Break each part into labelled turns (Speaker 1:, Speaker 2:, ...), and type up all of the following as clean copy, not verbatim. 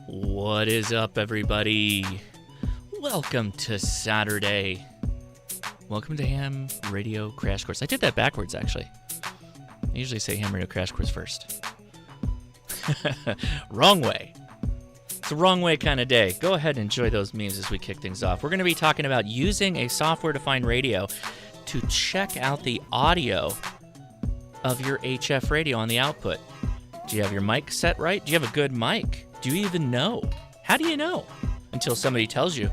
Speaker 1: What is up, everybody? Welcome to Saturday. Welcome to Ham Radio Crash Course. I did that backwards, actually. I usually say Ham Radio Crash Course first. Wrong way. It's a wrong way kind of day. Go ahead and enjoy those memes as we kick things off. We're going to be talking about using a software-defined radio to check out the audio of your HF radio on the output. Do you have your mic set right? Do you have a good mic? Do you even know? How do you know? Until somebody tells you,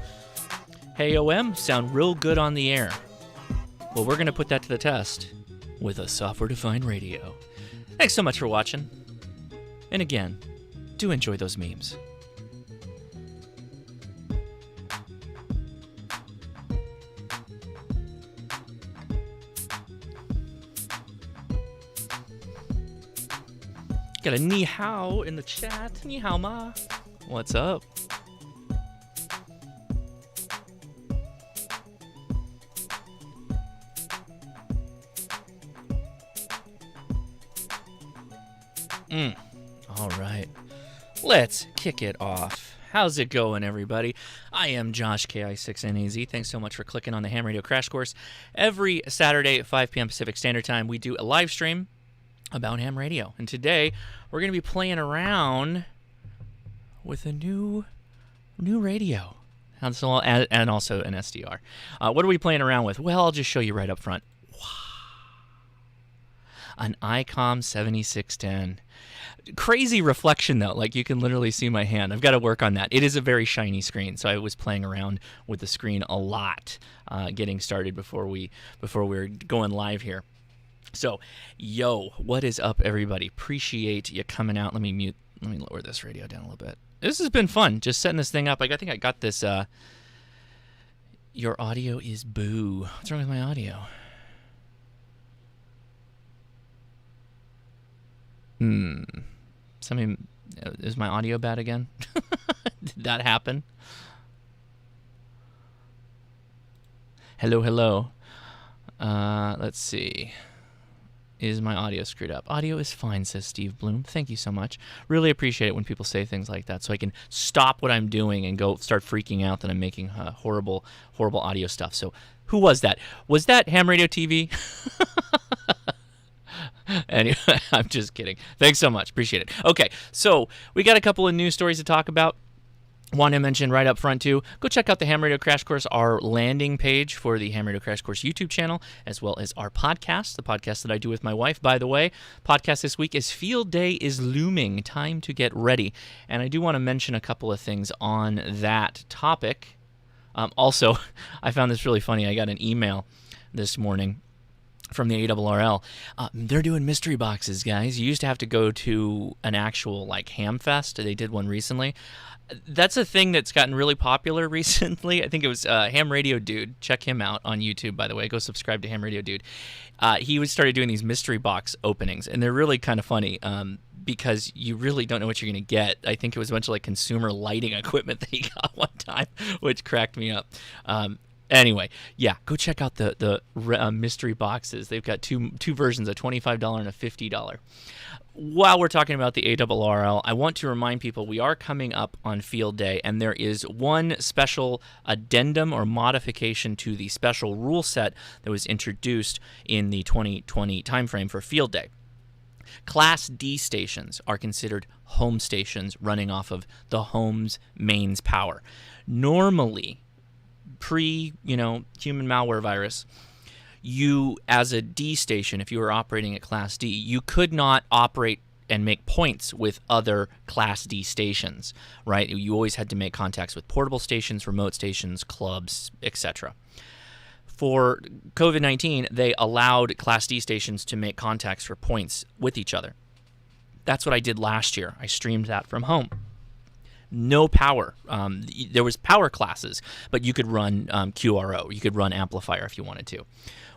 Speaker 1: hey, OM, sound real good on the air. Well, we're going to put that to the test with a software-defined radio. Thanks so much for watching. And again, do enjoy those memes. Got a ni hao in the chat. Ni hao ma. What's up? All right. Let's kick it off. How's it going, everybody? I am Josh, KI6NAZ. Thanks so much for clicking on the Ham Radio Crash Course. Every Saturday at 5 p.m. Pacific Standard Time, we do a live stream about ham radio. And today, we're going to be playing around with a new radio. And also an SDR. What are we playing around with? Well, I'll just show you right up front. An ICOM 7610. Crazy reflection, though. Like, you can literally see my hand. I've got to work on that. It is a very shiny screen, so I was playing around with the screen a lot getting started before we were going live here. So, yo, what is up, everybody? Appreciate you coming out. Let me lower this radio down a little bit. This has been fun, just setting this thing up. I think I got this. Your audio is boo. What's wrong with my audio? Is my audio bad again? Did that happen? Hello. Let's see. Is my audio screwed up? Audio is fine, says Steve Bloom. Thank you so much. Really appreciate it when people say things like that so I can stop what I'm doing and go start freaking out that I'm making horrible audio stuff. So who was that? Was that Ham Radio TV? Anyway, I'm just kidding. Thanks so much. Appreciate it. Okay, so we got a couple of news stories to talk about. Want to mention right up front, too, go check out the Ham Radio Crash Course, our landing page for the Ham Radio Crash Course YouTube channel, as well as our podcast, the podcast that I do with my wife. By the way, podcast this week is Field Day is Looming, Time to Get Ready. And I do want to mention a couple of things on that topic. Also, I found this really funny. I got an email this morning from the ARRL. They're doing mystery boxes, guys. You used to have to go to an actual, like, ham fest. They did one recently. That's a thing that's gotten really popular recently. I think it was Ham Radio Dude. Check him out on YouTube, by the way. Go subscribe to Ham Radio Dude. He started doing these mystery box openings, and they're really kind of funny because you really don't know what you're going to get. I think it was a bunch of, like, consumer lighting equipment that he got one time, which cracked me up. Anyway, yeah, go check out the mystery boxes. They've got two versions, a $25 and a $50. While we're talking about the ARRL, I want to remind people we are coming up on Field Day, and there is one special addendum or modification to the special rule set that was introduced in the 2020 timeframe for Field Day. Class D stations are considered home stations running off of the home's mains power. Normally, human malware virus, you, as a D station, if you were operating at Class D, you could not operate and make points with other Class D stations, right? You always had to make contacts with portable stations, remote stations, clubs, etc. For COVID-19, they allowed Class D stations to make contacts for points with each other. That's what I did last year. I streamed that from home. No power. There was power classes, but you could run QRO. You could run amplifier if you wanted to.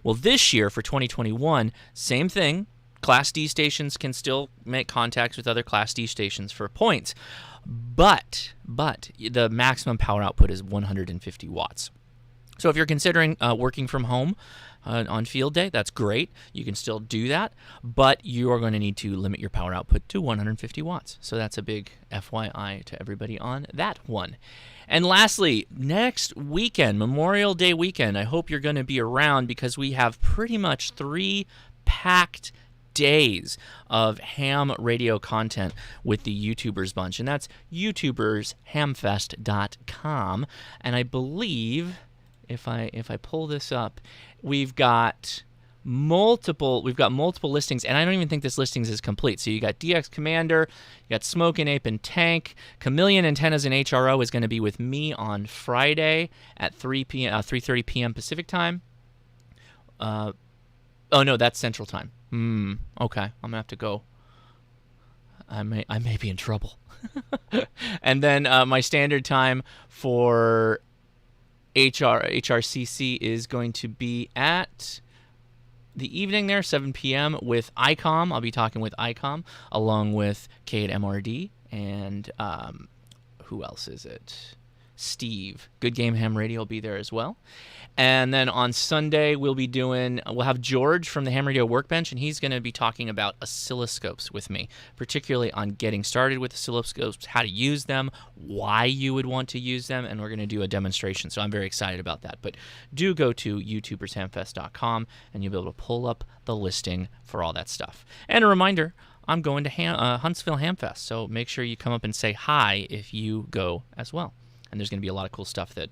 Speaker 1: Well, this year for 2021, same thing. Class D stations can still make contacts with other Class D stations for points. but the maximum power output is 150 watts. So if you're considering working from home on field day, that's great. You can still do that, but you are going to need to limit your power output to 150 watts. So that's a big FYI to everybody on that one. And lastly, next weekend, Memorial Day weekend, I hope you're going to be around because we have pretty much 3 packed days of ham radio content with the YouTubers bunch, and that's youtubershamfest.com. And I believe if I pull this up, we've got multiple listings, and I don't even think this listings is complete. So you got DX Commander, you got Smokin' Ape and Tank, Chameleon Antennas and HRO is going to be with me on Friday at 3:30 p.m. Pacific time. Oh no, that's Central Time. Okay, I'm gonna have to go. I may be in trouble. And then my standard time for HRCC is going to be at the evening there, 7 p.m. with ICOM. I'll be talking with ICOM along with Kate MRD and who else is it? Steve. Good Game Ham Radio will be there as well. And then on Sunday, we'll have George from the Ham Radio Workbench, and he's going to be talking about oscilloscopes with me, particularly on getting started with oscilloscopes, how to use them, why you would want to use them, and we're going to do a demonstration. So I'm very excited about that. But do go to youtubershamfest.com, and you'll be able to pull up the listing for all that stuff. And a reminder, I'm going to Huntsville Hamfest, so make sure you come up and say hi if you go as well. And there's going to be a lot of cool stuff that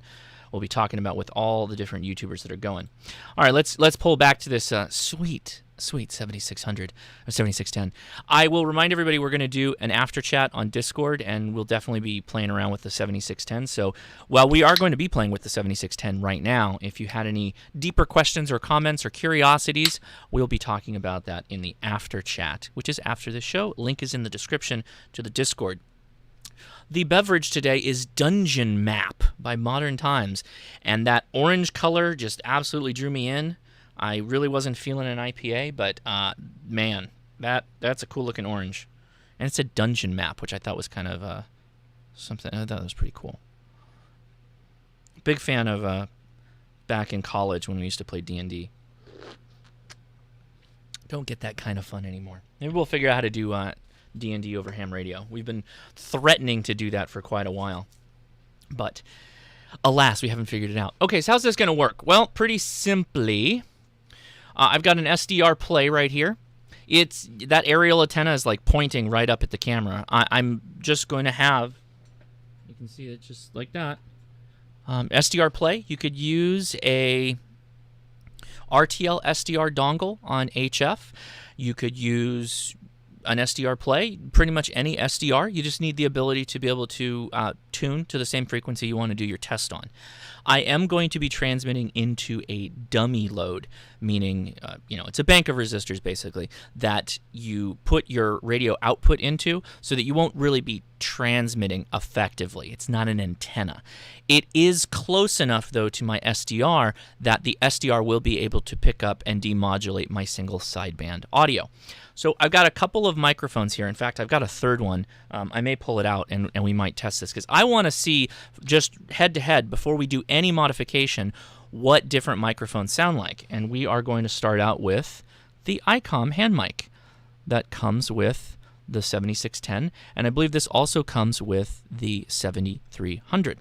Speaker 1: we'll be talking about with all the different YouTubers that are going. All right, let's pull back to this sweet 7600 or 7610. I will remind everybody we're going to do an after chat on Discord, and we'll definitely be playing around with the 7610. So while we are going to be playing with the 7610 right now, if you had any deeper questions or comments or curiosities, we'll be talking about that in the after chat, which is after the show. Link is in the description to the Discord. The beverage today is Dungeon Map by Modern Times, and that orange color just absolutely drew me in. I really wasn't feeling an IPA, but man, that's a cool-looking orange. And it's a Dungeon Map, which I thought was kind of something. I thought it was pretty cool. Big fan of back in college when we used to play D&D. Don't get that kind of fun anymore. Maybe we'll figure out how to do D&D over ham radio. We've been threatening to do that for quite a while, but alas, we haven't figured it out. Okay, so how's this going to work? Well, pretty simply, I've got an SDR play right here. It's that aerial antenna is like pointing right up at the camera. I'm just going to have, you can see it just like that. SDR play. You could use a RTL SDR dongle on HF. You could use an SDR play, pretty much any SDR. You just need the ability to be able to tune to the same frequency you want to do your test on. I am going to be transmitting into a dummy load, meaning, it's a bank of resistors, basically, that you put your radio output into so that you won't really be transmitting effectively. It's not an antenna. It is close enough, though, to my SDR that the SDR will be able to pick up and demodulate my single sideband audio. So I've got a couple of microphones here. In fact, I've got a third one. I may pull it out, and we might test this, because I want to see, just head-to-head, before we do any modification, what different microphones sound like. And we are going to start out with the ICOM hand mic that comes with the 7610, and I believe this also comes with the 7300.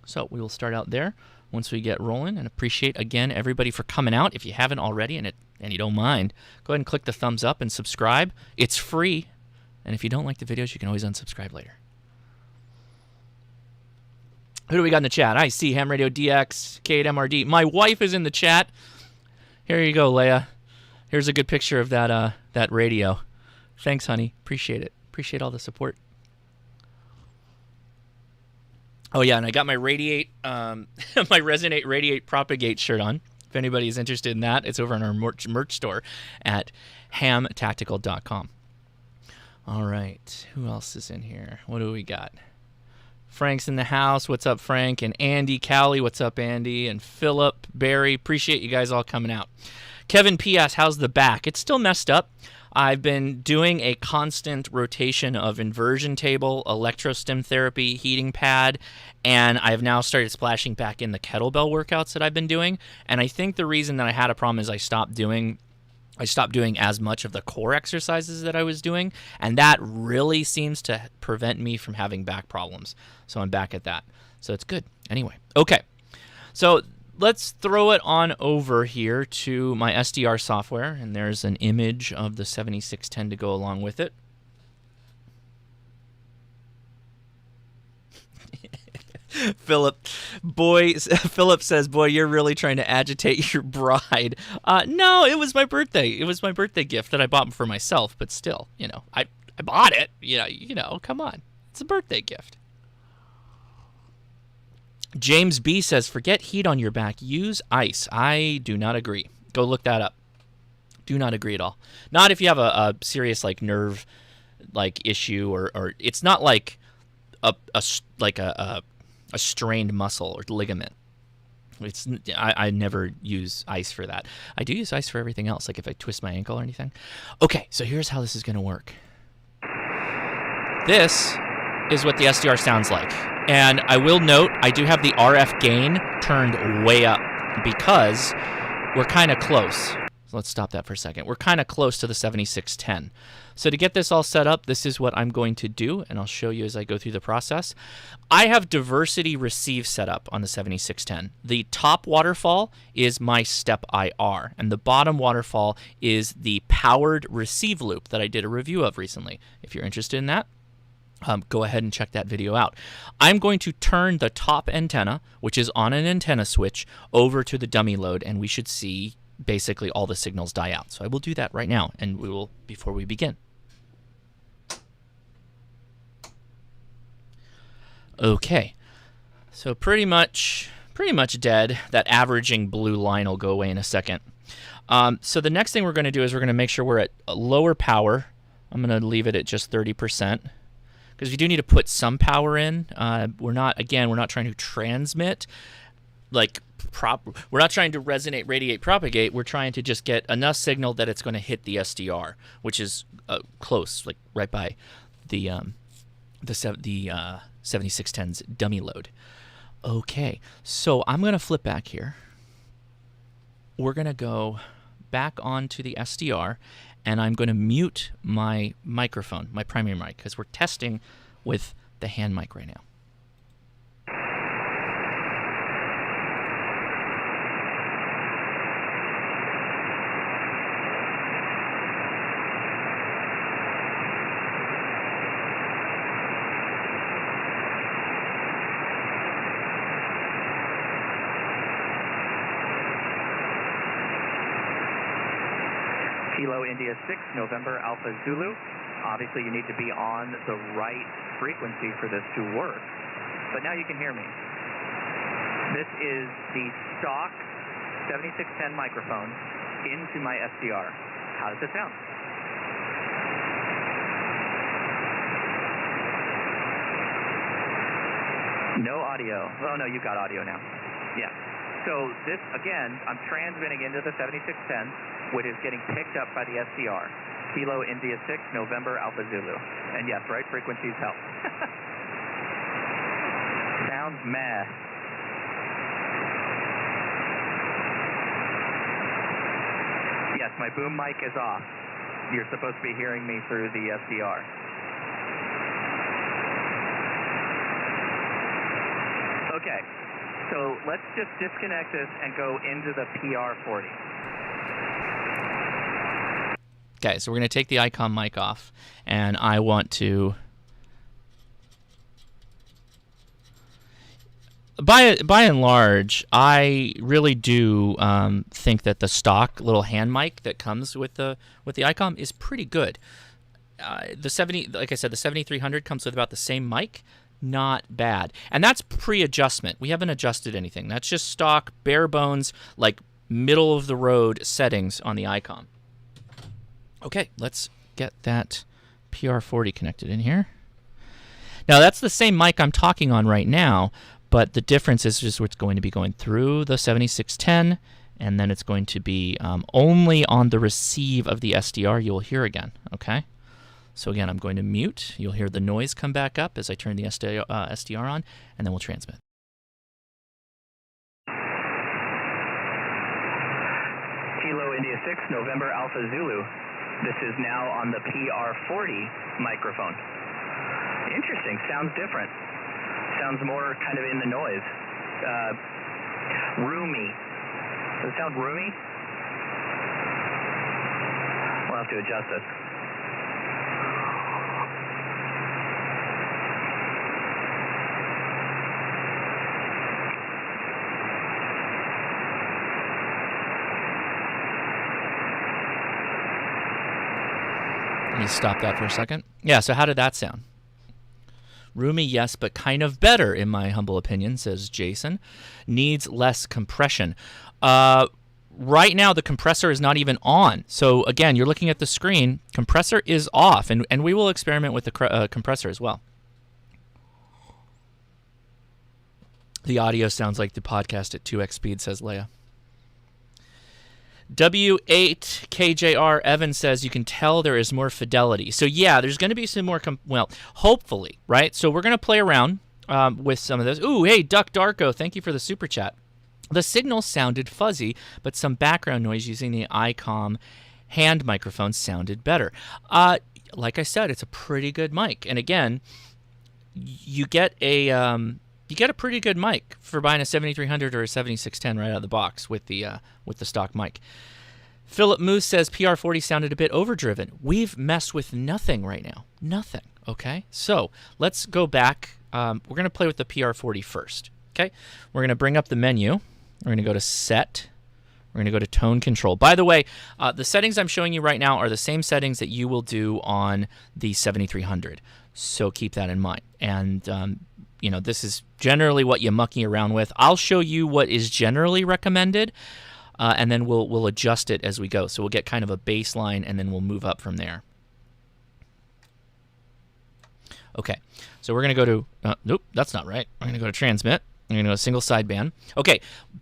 Speaker 1: So we will start out there once we get rolling, and appreciate, again, everybody for coming out. If you haven't already and you don't mind, go ahead and click the thumbs up and subscribe. It's free, and if you don't like the videos, you can always unsubscribe later. Who do we got in the chat? I see Ham Radio DX, Kate MRD. My wife is in the chat. Here you go, Leia. Here's a good picture of that radio. Thanks, honey. Appreciate it. Appreciate all the support. Oh yeah, and I got my Radiate, my Resonate Radiate Propagate shirt on. If anybody is interested in that, it's over on our merch store at hamtactical.com. All right, who else is in here? What do we got? Frank's in the house. What's up, Frank? And Andy Cowley. What's up, Andy? And Philip, Barry. Appreciate you guys all coming out. Kevin P.S. How's the back? It's still messed up. I've been doing a constant rotation of inversion table, electrostim therapy, heating pad, and I've now started splashing back in the kettlebell workouts that I've been doing. And I think the reason that I had a problem is I stopped doing as much of the core exercises that I was doing, and that really seems to prevent me from having back problems. So I'm back at that. So it's good. Anyway, okay. So let's throw it on over here to my SDR software, and there's an image of the 7610 to go along with it. Philip says, "Boy, you're really trying to agitate your bride." No, it was my birthday. It was my birthday gift that I bought for myself, but still, I bought it. Come on. It's a birthday gift. James B says, "Forget heat on your back. Use ice." I do not agree. Go look that up. Do not agree at all. Not if you have a serious nerve issue or it's not like a strained muscle or ligament. I never use ice for that. I do use ice for everything else, like if I twist my ankle or anything. Okay, so here's how this is going to work. This is what the SDR sounds like. And I will note, I do have the RF gain turned way up because we're kind of close. So let's stop that for a second. We're kind of close to the 7610. So to get this all set up, this is what I'm going to do, and I'll show you as I go through the process. I have diversity receive set up on the 7610. The top waterfall is my step IR, and the bottom waterfall is the powered receive loop that I did a review of recently. If you're interested in that, go ahead and check that video out. I'm going to turn the top antenna, which is on an antenna switch, over to the dummy load, and we should see basically all the signals die out. So I will do that right now, and we will before we begin. Okay, so pretty much dead. That averaging blue line will go away in a second. So the next thing we're going to do is we're going to make sure we're at a lower power. I'm going to leave it at just 30%. Because we do need to put some power in. We're not trying to transmit, we're not trying to resonate, radiate, propagate. We're trying to just get enough signal that it's going to hit the SDR, which is close, like right by the 7610's dummy load. Okay, so I'm going to flip back here. We're going to go back onto the SDR, and I'm going to mute my microphone, my primary mic, because we're testing with the hand mic right now.
Speaker 2: Kilo India 6, November Alpha Zulu. Obviously, you need to be on the right frequency for this to work. But now you can hear me. This is the stock 7610 microphone into my SDR. How does it sound? No audio. Oh, no, you've got audio now. Yeah. So this, again, I'm transmitting into the 7610, which is getting picked up by the SDR. Kilo India 6, November Alpha Zulu. And yes, right frequencies help. Sounds meh. Yes, my boom mic is off. You're supposed to be hearing me through the SDR. Okay, so let's just disconnect this and go into the PR40.
Speaker 1: Okay, so we're going to take the ICOM mic off, and I want to... By and large, I really do think that the stock little hand mic that comes with the ICOM is pretty good. Like I said, the 7300 comes with about the same mic. Not bad. And that's pre-adjustment. We haven't adjusted anything. That's just stock, bare bones, like middle-of-the-road settings on the ICOM. Okay, let's get that PR40 connected in here. Now, that's the same mic I'm talking on right now, but the difference is just what's going to be going through the 7610 and then it's going to be only on the receive of the SDR you'll hear again, okay? So again, I'm going to mute. You'll hear the noise come back up as I turn the SDR on, and then we'll transmit.
Speaker 2: Kilo India 6, November Alpha Zulu. This is now on the PR40 microphone. Interesting, sounds different. Sounds more kind of in the noise. Roomy. Does it sound roomy? We'll have to adjust this.
Speaker 1: Let me stop that for a second. Yeah, so how did that sound? Roomy, yes, but kind of better, in my humble opinion, says Jason. Needs less compression. Right now, the compressor is not even on. So, again, you're looking at the screen. Compressor is off, and we will experiment with the compressor as well. The audio sounds like the podcast at 2x speed, says Leia. W8KJR Evan says you can tell there is more fidelity. So yeah, there's going to be some more, hopefully, right? So we're going to play around with some of those. Ooh, hey, Duck Darko, thank you for the super chat. The signal sounded fuzzy, but some background noise using the ICOM hand microphone sounded better. Like I said, it's a pretty good mic. And again, you get a pretty good mic for buying a 7300 or a 7610 right out of the box with the stock mic. Philip Moose says PR40 sounded a bit overdriven. We've messed with nothing right now. Nothing, okay? So let's go back. We're going to play with the PR40 first, okay? We're going to bring up the menu. We're going to go to Set. We're going to go to Tone Control. By the way, the settings I'm showing you right now are the same settings that you will do on the 7300. So keep that in mind. And this is generally what you mucky around with. I'll show you what is generally recommended, and then we'll adjust it as we go. So we'll get kind of a baseline, and then we'll move up from there. Okay, so we're going to go to, nope, that's not right. We're going to go to Transmit. We're going to go to Single Sideband. Okay,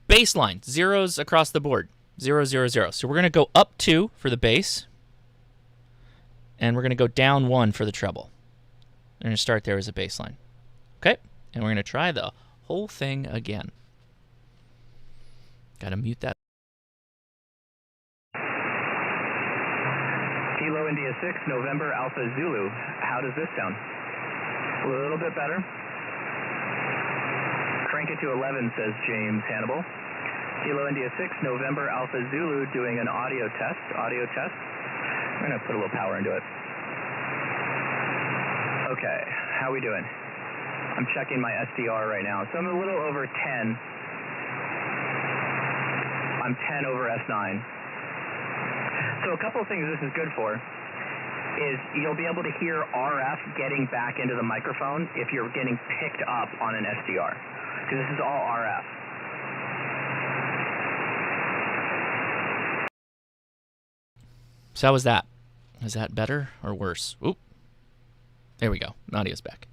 Speaker 1: baseline, zeros across the board, 0, 0, 0. So we're going to go up 2 for the bass, and we're going to go down 1 for the treble. We're going to start there as a baseline. Okay, and we're going to try the whole thing again. Got to mute that.
Speaker 2: Kilo India 6, November Alpha Zulu. How does this sound? A little bit better. Crank it to 11, says James Hannibal. Kilo India 6, November Alpha Zulu, doing an audio test. Audio test. I'm going to put a little power into it. Okay, how we doing? I'm checking my SDR right now. So I'm a little over 10. I'm 10 over S9. So a couple of things this is good for is you'll be able to hear RF getting back into the microphone if you're getting picked up on an SDR, because this is all RF.
Speaker 1: So how was that? Is that better or worse? Oop. There we go. Nadia's back.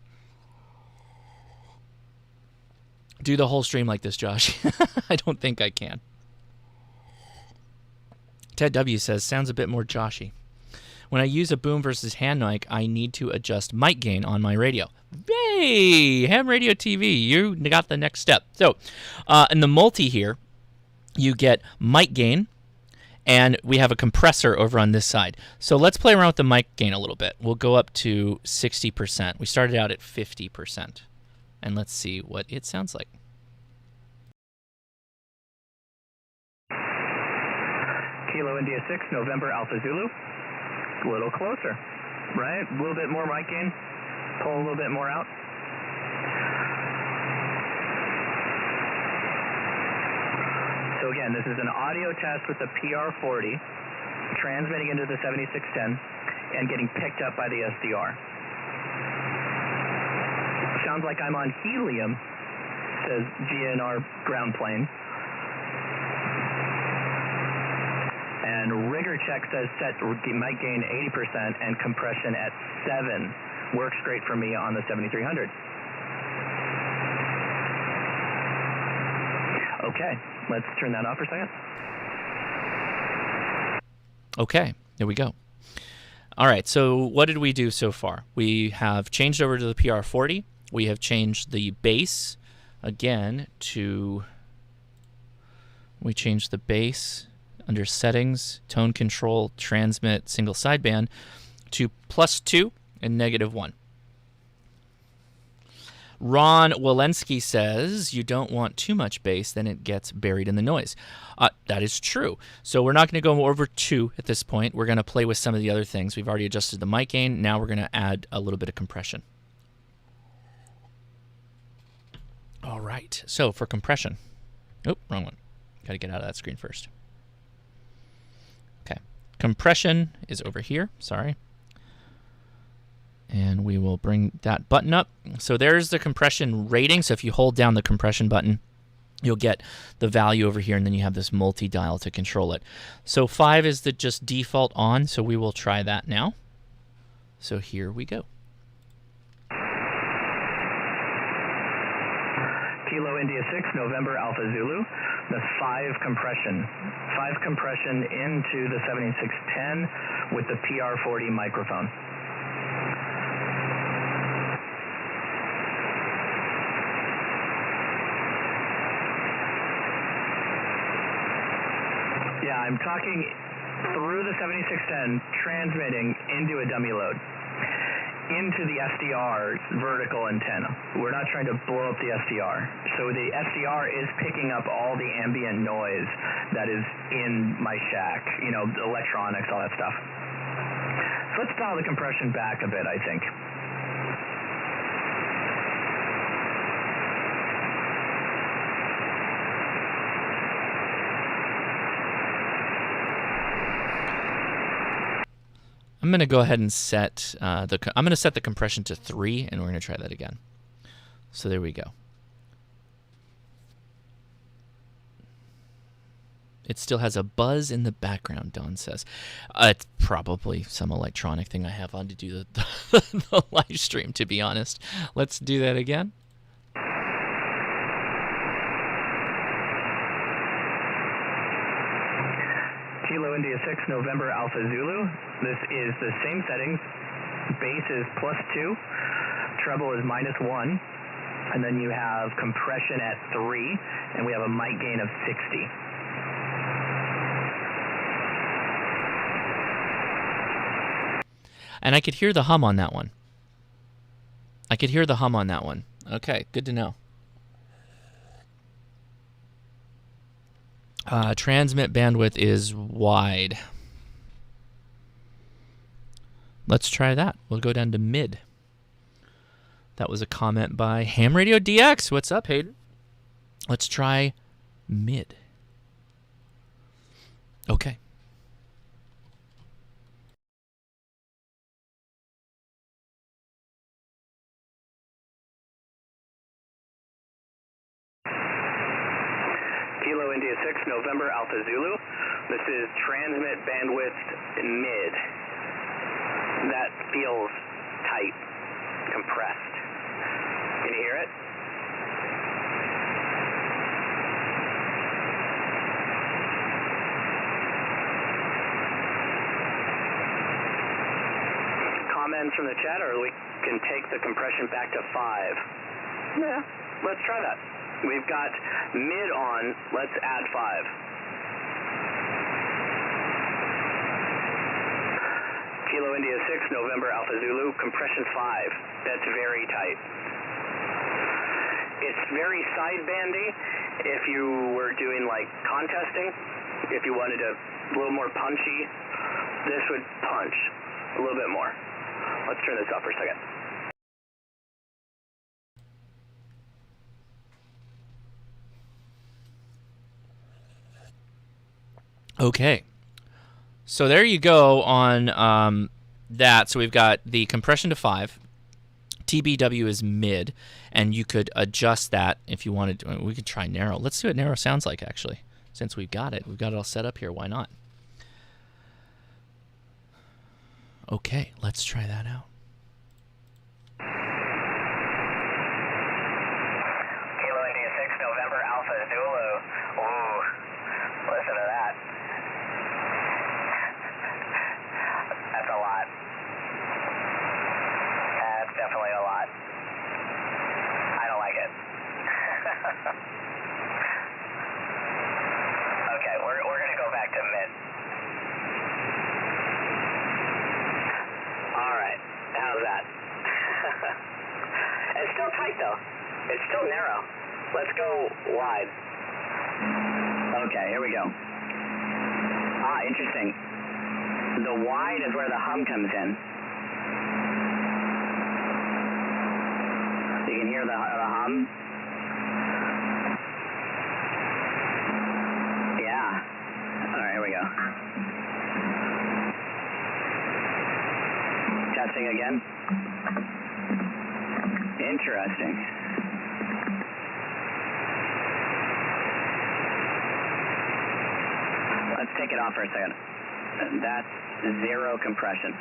Speaker 1: Do the whole stream like this, Josh. I don't think I can. Ted W says, sounds a bit more Joshy. When I use a boom versus hand mic, I need to adjust mic gain on my radio. Hey, Ham Radio TV, you got the next step. So in the multi here, you get mic gain, and we have a compressor over on this side. So let's play around with the mic gain a little bit. We'll go up to 60%. We started out at 50%. And let's see what it sounds like.
Speaker 2: Kilo India 6, November Alpha Zulu. A little closer, right? A little bit more mic gain. Pull a little bit more out. So again, this is an audio test with the PR40, transmitting into the 7610, and getting picked up by the SDR. Sounds like I'm on helium, says GNR ground plane. And Rigger Check says set mic gain 80% and compression at 7. Works great for me on the 7300. Okay, let's turn that off for a second.
Speaker 1: Okay, there we go. All right, so what did we do so far? We have changed over to the PR40. We have changed the bass again to, we changed the bass under settings, tone control, transmit, single sideband to +2 and -1. Ron Walensky says you don't want too much bass, then it gets buried in the noise. That is true. So we're not going to go over 2 at this point. We're going to play with some of the other things. We've already adjusted the mic gain. Now we're going to add a little bit of compression. All right. So for compression. Oh, wrong one. Got to get out of that screen first. Okay. Compression is over here. Sorry. And we will bring that button up. So there's the compression rating. So if you hold down the compression button, you'll get the value over here, and then you have this multi-dial to control it. So 5 is the just default on, so we will try that now. So here we go.
Speaker 2: Kilo India 6, November Alpha Zulu. That's 5 compression. 5 compression into the 7610 with the PR40 microphone. Yeah, I'm talking through the 7610, transmitting into a dummy load, into the SDR vertical antenna. We're not trying to blow up the SDR. So the SDR is picking up all the ambient noise that is in my shack, you know, the electronics, all that stuff. So let's dial the compression back a bit, I think.
Speaker 1: I'm going to go ahead and set I'm going to set the compression to 3, and we're going to try that again. So there we go. It still has a buzz in the background, Don says. It's probably some electronic thing I have on to do the live stream, to be honest. Let's do that again.
Speaker 2: Kilo India 6, November Alpha Zulu. This is the same settings. Bass is +2, treble is -1, and then you have compression at 3, and we have a mic gain of 60.
Speaker 1: And I could hear the hum on that one. Okay, good to know. Transmit bandwidth is wide. Let's try that. We'll go down to mid. That was a comment by Ham Radio DX. What's up, Hayden? Let's try mid. Okay.
Speaker 2: Kilo India 6, November Alpha Zulu. This is transmit bandwidth mid. That feels tight, compressed. Can you hear it? Comments from the chat, or we can take the compression back to 5. Yeah, let's try that. We've got mid on, let's add 5. Kilo India 6, November Alpha Zulu, compression 5. That's very tight. It's very sidebandy if you were doing like contesting. If you wanted a little more punchy, this would punch a little bit more. Let's turn this off for a second.
Speaker 1: Okay. So there you go on that. So we've got the compression to 5. TBW is mid, and you could adjust that if you wanted to. We could try narrow. Let's see what narrow sounds like, actually. Since we've got it. We've got it all set up here. Why not? Okay, let's try that out.
Speaker 2: Kilo India 6, November Alpha Zulu.
Speaker 3: It's still narrow. Let's go wide. Okay, here we go. Ah, interesting. The wide is where the hum comes in. You can hear the hum. Yeah. All right, here we go. Testing again. Interesting. Let's take it off for a second. That's 0 compression.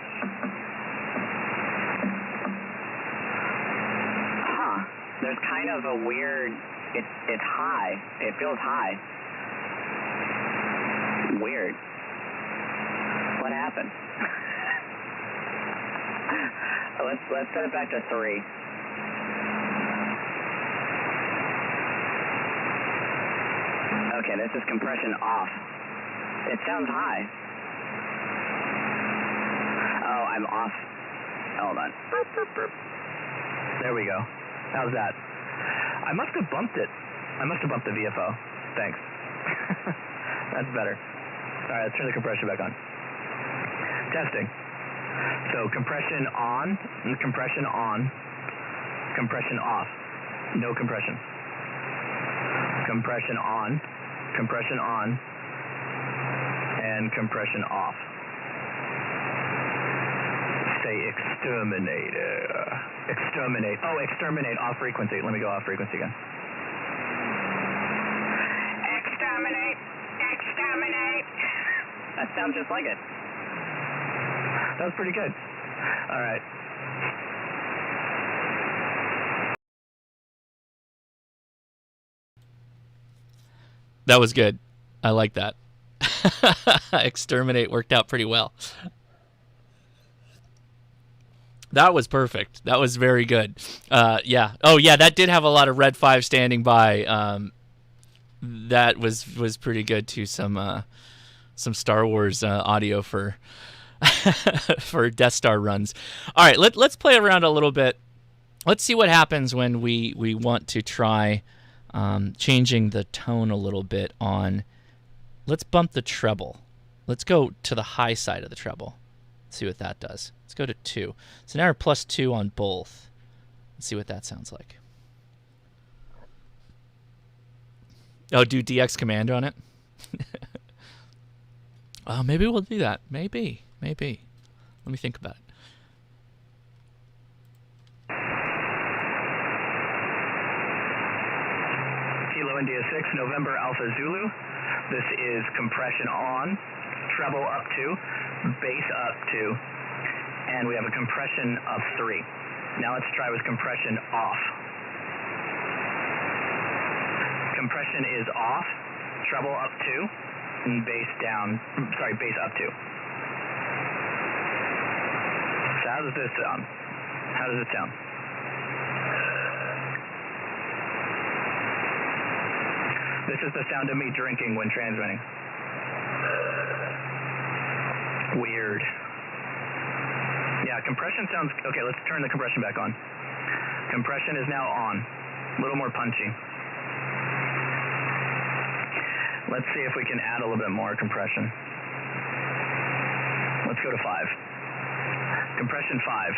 Speaker 3: Huh. There's kind of a weird, it's high. It feels high. Weird. What happened? Let's set it back to 3. Okay, this is compression off. It sounds high. Oh, I'm off. Hold on. There we go. How's that? I must have bumped it. I must have bumped the VFO. Thanks. That's better. All right, let's turn the compression back on. Testing. So compression on, compression on, compression off. No compression. Compression on, and compression off. Say exterminate. Exterminate. Oh, exterminate off frequency. Let me go off frequency again. Exterminate. Exterminate. That sounds just like it. That was pretty good. All right.
Speaker 1: That was good. I like that. Exterminate worked out pretty well. That was perfect. That was very good. Yeah. Oh, yeah. That did have a lot of Red 5 standing by. That was pretty good too. Some Star Wars audio for for Death Star runs. All right. Let's play around a little bit. Let's see what happens when we want to try changing the tone a little bit on. Let's bump the treble. Let's go to the high side of the treble. See what that does. Let's go to 2. So now we're +2 on both. Let's see what that sounds like. Oh, do DX command on it? Maybe we'll do that. Maybe. Let me think about it.
Speaker 3: Kilo India 6, November Alpha Zulu. This is compression on, treble up 2, bass up 2, and we have a compression of 3. Now let's try with compression off. Compression is off, treble up 2, and bass up 2. So how does this sound? How does it sound? This is the sound of me drinking when transmitting. Weird. Yeah, compression sounds... Okay, let's turn the compression back on. Compression is now on. A little more punchy. Let's see if we can add a little bit more compression. Let's go to 5. Compression 5.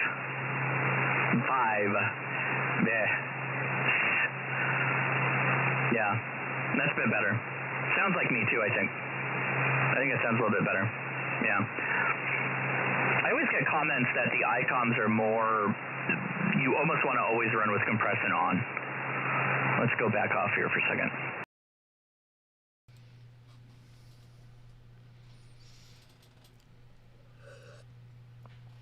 Speaker 3: 5. There. Yeah. That's a bit better. Sounds like me too, I think. I think it sounds a little bit better. Yeah. I always get comments that the ICOMs are more, you almost want to always run with compression on. Let's go back off here for a second.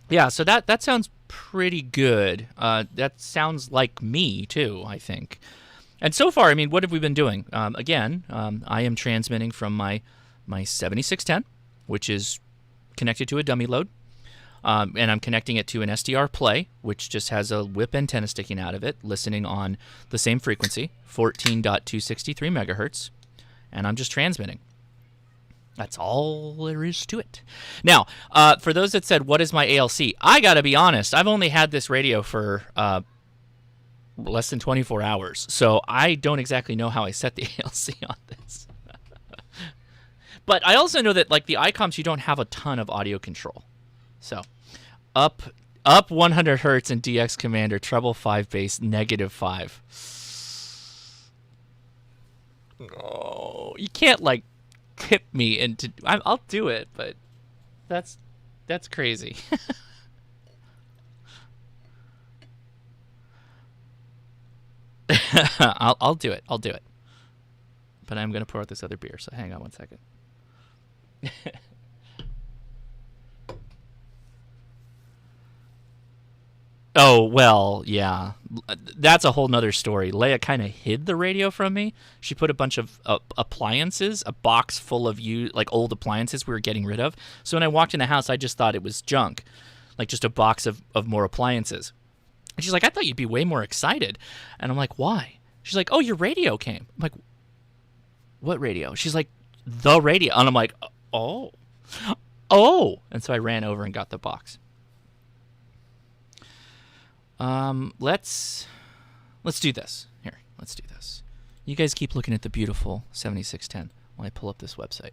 Speaker 1: Yeah, so that sounds pretty good. That sounds like me too, I think. And so far, I mean, what have we been doing? Again, I am transmitting from my 7610, which is connected to a dummy load. And I'm connecting it to an SDR play, which just has a whip antenna sticking out of it, listening on the same frequency, 14.263 megahertz. And I'm just transmitting. That's all there is to it. Now, for those that said, what is my ALC? I got to be honest, I've only had this radio for less than 24 hours. So I don't exactly know how I set the ALC on this. But I also know that like the ICOMs, you don't have a ton of audio control. So up 100 hertz in DX Commander, treble 5 bass, -5. Oh, you can't like tip me into. I'll do it, but that's crazy. I'll do it. I'll do it. But I'm gonna pour out this other beer. So hang on one second. Oh, well, yeah. That's a whole nother story. Leia kind of hid the radio from me. She put a bunch of appliances, a box full of like old appliances we were getting rid of. So when I walked in the house, I just thought it was junk, like just a box of more appliances. And she's like, I thought you'd be way more excited. And I'm like, why? She's like, oh, your radio came. I'm like, what radio? She's like, the radio. And I'm like, oh. And so I ran over and got the box. Let's do this. Here, let's do this. You guys keep looking at the beautiful 7610 while I pull up this website.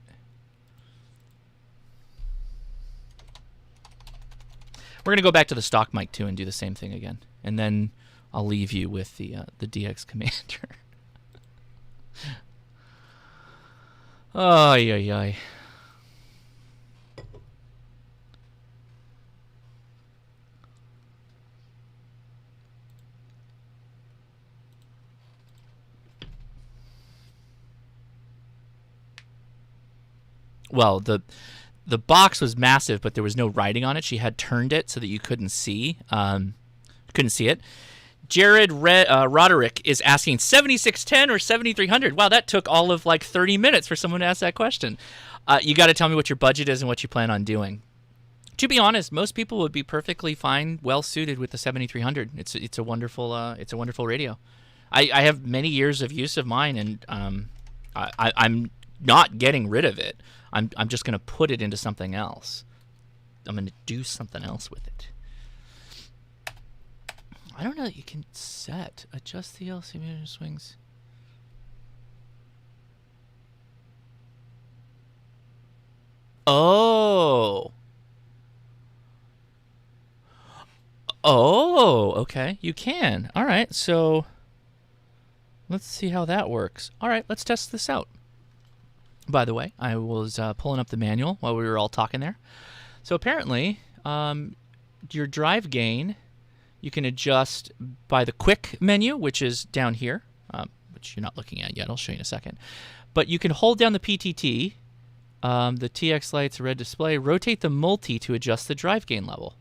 Speaker 1: We're gonna go back to the stock mic too and do the same thing again, and then I'll leave you with the DX Commander. Ay ay ay. Well, the box was massive, but there was no writing on it. She had turned it so that you couldn't see it. Jared Roderick is asking 7610 or 7300. Wow, that took all of like 30 minutes for someone to ask that question. You got to tell me what your budget is and what you plan on doing. To be honest, most people would be perfectly fine, well suited with the 7300. It's a wonderful radio. I have many years of use of mine, and I'm not getting rid of it. I'm just going to put it into something else. I'm going to do something else with it. I don't know that you can adjust the LC meter swings. Oh, okay. You can. All right, so let's see how that works. All right, let's test this out. By the way, I was pulling up the manual while we were all talking there. So apparently, your drive gain, you can adjust by the quick menu, which is down here, which you're not looking at yet. I'll show you in a second. But you can hold down the PTT, the TX lights, red display, rotate the multi to adjust the drive gain level.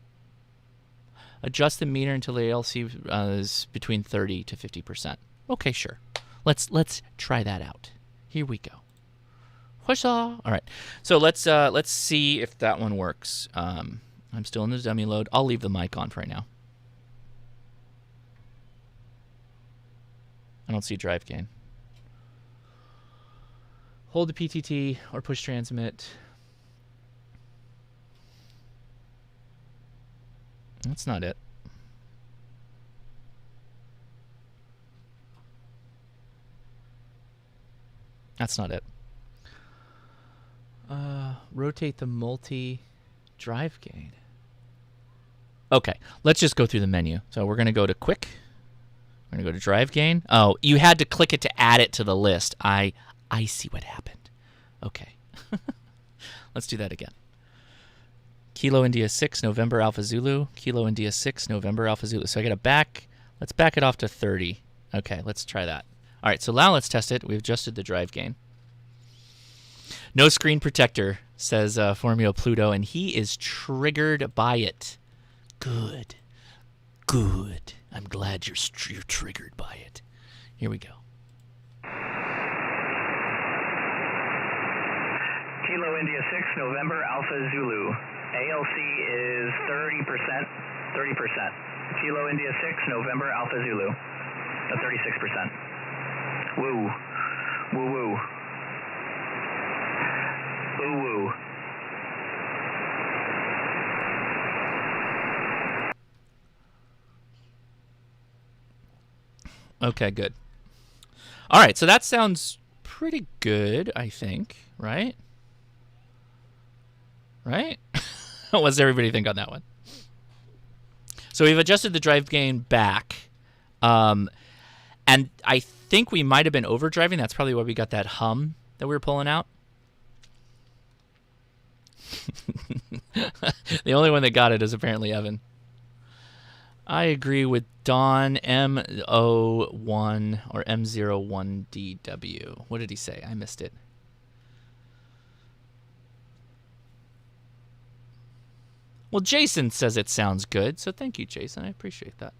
Speaker 1: Adjust the meter until the ALC is between 30 to 50%. Okay, sure. Let's try that out. Here we go. All right, so let's see if that one works. I'm still in the dummy load. I'll leave the mic on for right now. I don't see drive gain. Hold the PTT or push transmit. That's not it. That's not it. Rotate the multi drive gain. Okay, let's just go through the menu. So we're going to go to quick. We're going to go to drive gain. Oh, you had to click it to add it to the list. I see what happened. Okay. Let's do that again. Kilo India 6, November Alpha Zulu. Kilo India 6, November Alpha Zulu. So I got to let's back it off to 30. Okay, let's try that. All right, so now let's test it. We've adjusted the drive gain. No screen protector, says Formio Pluto, and he is triggered by it. Good. I'm glad you're triggered by it. Here we go.
Speaker 3: Kilo India 6, November Alpha Zulu. ALC is 30%. 30%. Kilo India 6, November Alpha Zulu. 36%. Woo. Woo woo. Woo woo.
Speaker 1: Okay, good. All right, so that sounds pretty good, I think, right? Right? What does everybody think on that one? So we've adjusted the drive gain back, and I think we might have been overdriving. That's probably why we got that hum that we were pulling out. The only one that got it is apparently Evan. I agree with Don M01 or M01DW. What did he say? I missed it. Well, Jason says it sounds good, so thank you, Jason. I appreciate that.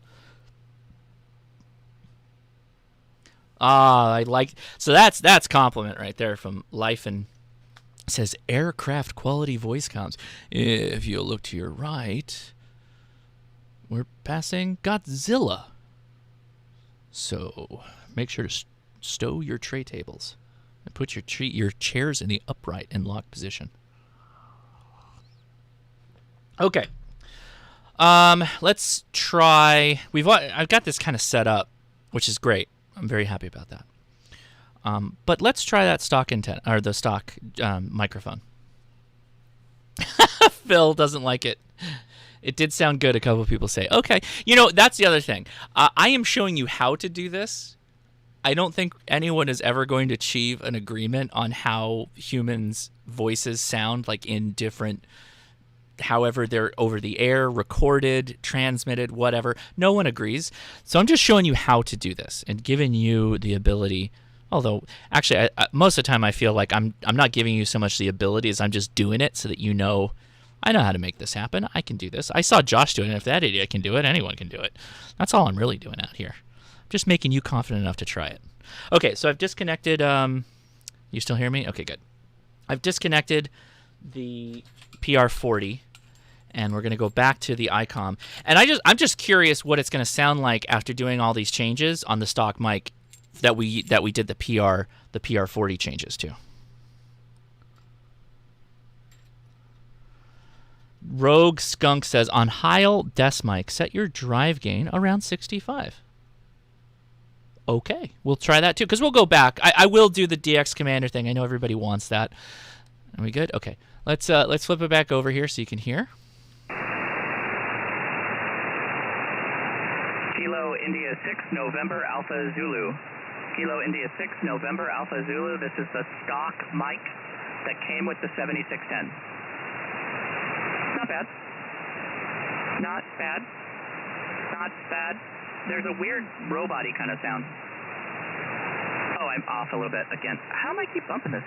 Speaker 1: I like, so that's compliment right there from Life, and says aircraft quality voice comms. If you look to your right, we're passing Godzilla. So make sure to stow your tray tables and put your chairs in the upright and locked position. Okay. Let's try. I've got this kind of set up, which is great. I'm very happy about that. But let's try that stock intent or the stock microphone. Phil doesn't like it. It did sound good, a couple of people say. Okay. That's the other thing. I am showing you how to do this. I don't think anyone is ever going to achieve an agreement on how humans' voices sound, like in different, however they're over the air, recorded, transmitted, whatever. No one agrees. So I'm just showing you how to do this and giving you the ability. Although, actually, most of the time I feel like I'm not giving you so much the ability as I'm just doing it so that you know, I know how to make this happen. I can do this. I saw Josh doing it. If that idiot can do it, anyone can do it. That's all I'm really doing out here. Just making you confident enough to try it. Okay, so I've disconnected. You still hear me? Okay, good. I've disconnected the PR40, and we're going to go back to the ICOM. And I'm just curious what it's going to sound like after doing all these changes on the stock mic that we did the PR40 changes to. Rogue Skunk says, on Heil Des mic, set your drive gain around 65. Okay, we'll try that too, because we'll go back. I will do the DX Commander thing. I know everybody wants that. Are we good? Okay, let's flip it back over here so you can hear.
Speaker 2: Kilo India 6 November Alpha Zulu. Kilo India 6 November Alpha Zulu. This is the stock mic that came with the 7610. Not bad. Not bad. Not bad. There's a weird robot-y kind of sound. Oh, I'm off a little bit again. How am I keep bumping this?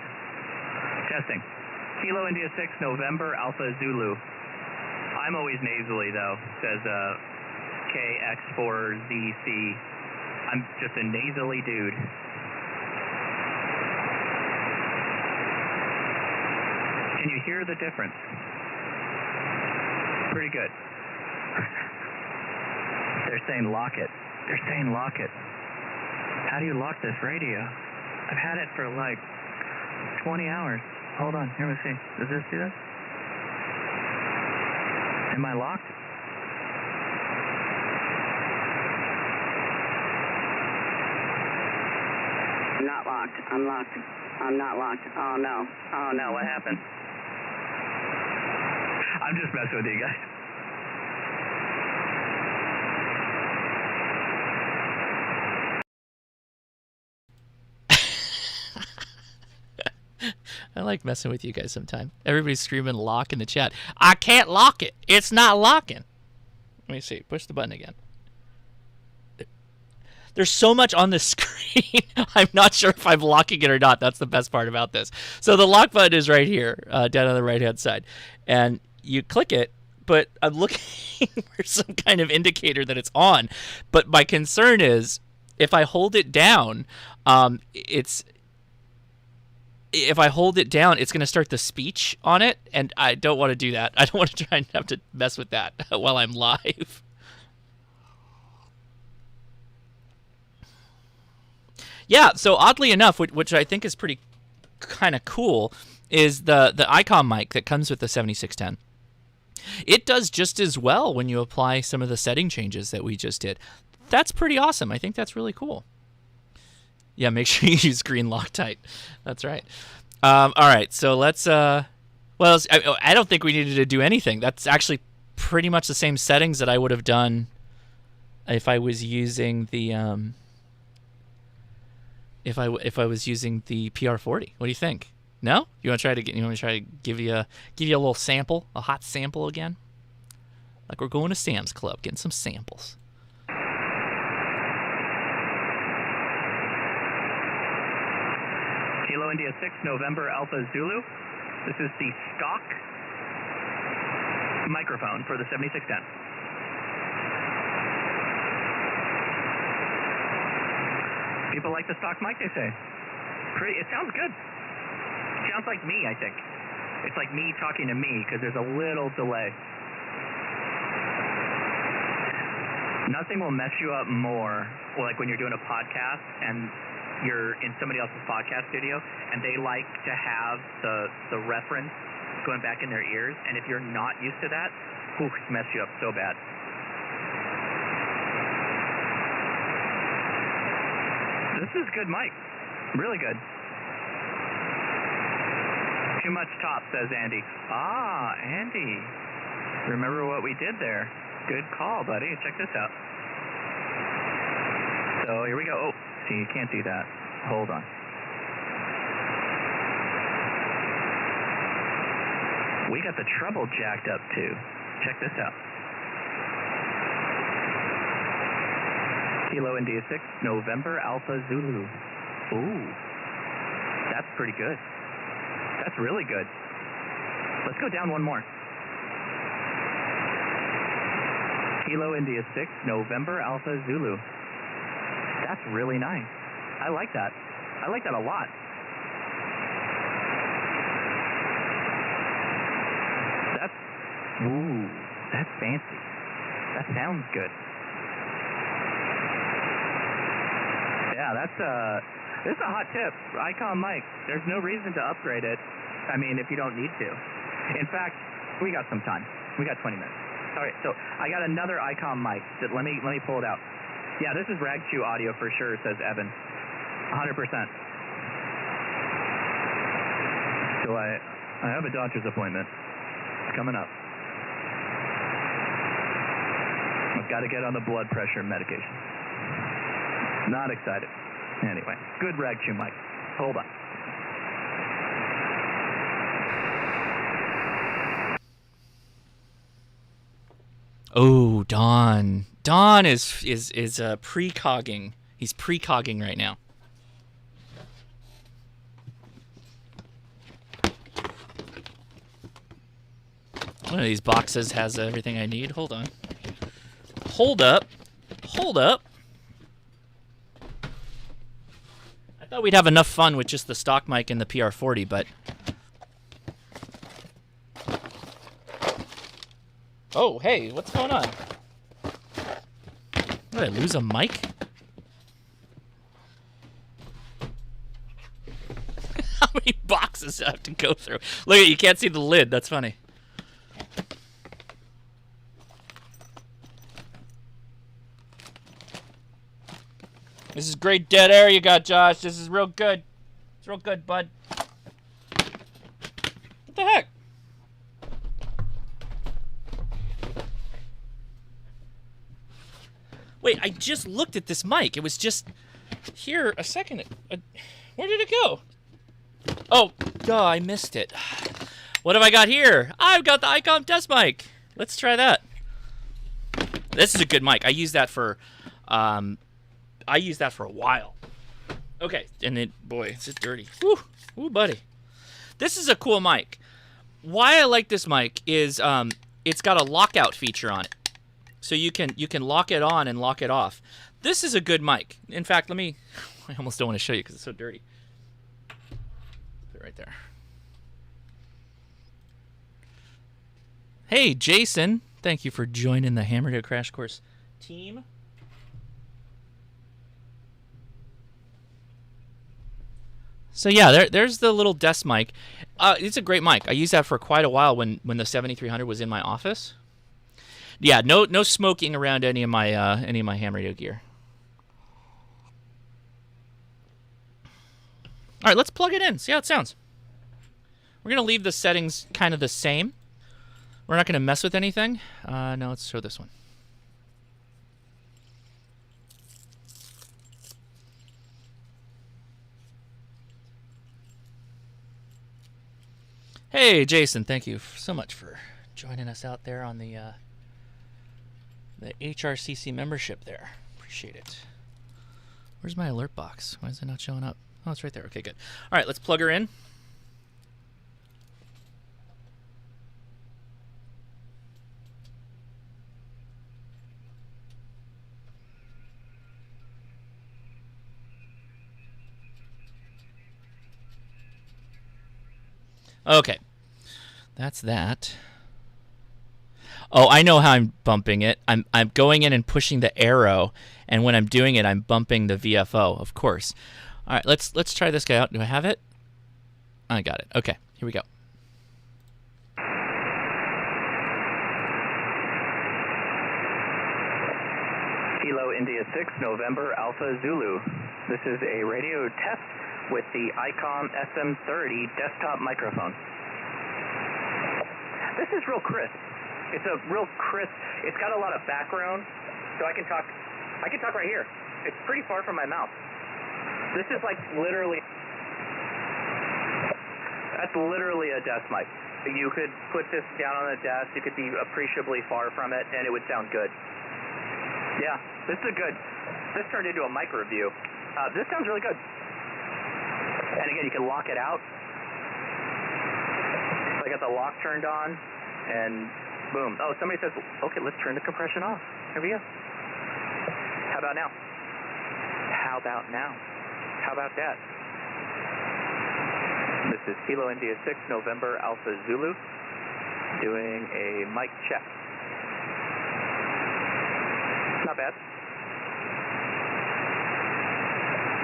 Speaker 2: Testing. Kilo India 6 November Alpha Zulu. I'm always nasally though, says KX4ZC. I'm just a nasally dude. Can you hear the difference? Pretty good. They're saying lock it. They're saying lock it. How do you lock this radio? I've had it for like 20 hours. Hold on, here we see. Does this do this? Am I locked?
Speaker 4: I'm not locked. I'm locked. I'm not locked. Oh no. Oh no, what happened?
Speaker 2: I'm just messing with you guys.
Speaker 1: I like messing with you guys sometime. Everybody's screaming lock in the chat. I can't lock it. It's not locking. Let me see. Push the button again. There's so much on the screen. I'm not sure if I'm locking it or not. That's the best part about this. So the lock button is right here, down on the right-hand side. And you click it, but I'm looking for some kind of indicator that it's on. But my concern is if I hold it down, if I hold it down, it's going to start the speech on it, and I don't want to do that. I don't want to try and have to mess with that while I'm live. Yeah, so oddly enough, which I think is pretty kind of cool, is the ICOM mic that comes with the 7610. It does just as well when you apply some of the setting changes that we just did. that's pretty awesome. I think that's really cool. Yeah, make sure you use green Loctite. That's right. All right, so let's. Well, I don't think we needed to do anything. That's actually pretty much the same settings that I would have done if I was using the if I was using the PR40. What do you think? No? You want to try to give you a little sample, a hot sample again? Like we're going to Sam's Club, getting some samples.
Speaker 2: Kilo India 6, November Alpha Zulu. This is the stock microphone for the 7610. People like the stock mic, they say. It sounds good. Sounds like me, I think. It's like me talking to me because there's a little delay. Nothing will mess you up more, like when you're doing a podcast and you're in somebody else's podcast studio and they like to have the reference going back in their ears, and if you're not used to that, it mess you up so bad. This is good mic. Really good. Too much top, says Andy. Ah, Andy. Remember what we did there. Good call, buddy. Check this out. So here we go. Oh, see, you can't do that. Hold on. We got the treble jacked up too. Check this out. Kilo India 6, November Alpha Zulu. Ooh, that's pretty good. That's really good. Let's go down one more. Kilo India 6, November Alpha Zulu. That's really nice. I like that. I like that a lot. That's fancy. That sounds good. Yeah, this is a hot tip. Icon mic. There's no reason to upgrade it. I mean, if you don't need to. In fact, we got some time. We got 20 minutes. All right, so I got another Icon mic. Let me pull it out. Yeah, this is Rag2 audio for sure, says Evan. 100%. So I have a doctor's appointment. It's coming up. I've got to get on the blood pressure medication. Not excited. Anyway, good Rag2 mic. Hold on.
Speaker 1: Oh, Don. Don is precogging. He's precogging right now. One of these boxes has everything I need. Hold on. Hold up. Hold up. I thought we'd have enough fun with just the stock mic and the PR40, but... Oh, hey, what's going on? Did I lose a mic? How many boxes do I have to go through? Look at you can't see the lid. That's funny. This is great dead air you got, Josh. This is real good. It's real good, bud. What the heck? Wait, I just looked at this mic. It was just here a second. Where did it go? Oh, duh, I missed it. What have I got here? I've got the Icom test mic. Let's try that. This is a good mic. I use that for a while. Okay, and it, boy, it's just dirty. Woo, woo, buddy. This is a cool mic. Why I like this mic is it's got a lockout feature on it. So you can lock it on and lock it off. This is a good mic. In fact, I almost don't want to show you because it's so dirty. Put it right there. Hey, Jason. Thank you for joining the Hammer to Crash Course team. So yeah, there's the little desk mic. It's a great mic. I used that for quite a while when the 7300 was in my office. Yeah, no smoking around any of my ham radio gear. All right, let's plug it in. See how it sounds. We're gonna leave the settings kind of the same. We're not gonna mess with anything. No, let's show this one. Hey, Jason, thank you so much for joining us out there on the HRCC membership there. Appreciate it. Where's my alert box? Why is it not showing up? Oh, it's right there. Okay, good. All right, let's plug her in. Okay, that's that. Oh, I know how I'm bumping it. I'm going in and pushing the arrow, and when I'm doing it, I'm bumping the VFO, of course. All right, let's try this guy out. Do I have it? I got it. Okay, here we go.
Speaker 2: Kilo India 6, November Alpha Zulu. This is a radio test with the ICOM SM30 desktop microphone. This is real crisp. It's a real crisp. It's got a lot of background, so I can talk right here. It's pretty far from my mouth. This is like literally, that's literally a desk mic. You could put this down on a desk. You could be appreciably far from it, and it would sound good. Yeah, this is good. This turned into a mic review. This sounds really good. And again, you can lock it out. So I got the lock turned on, and boom. Oh, somebody says, okay, let's turn the compression off. Here we go. How about now? How about now? How about that? This is Kilo India 6, November Alpha Zulu, doing a mic check. Not bad.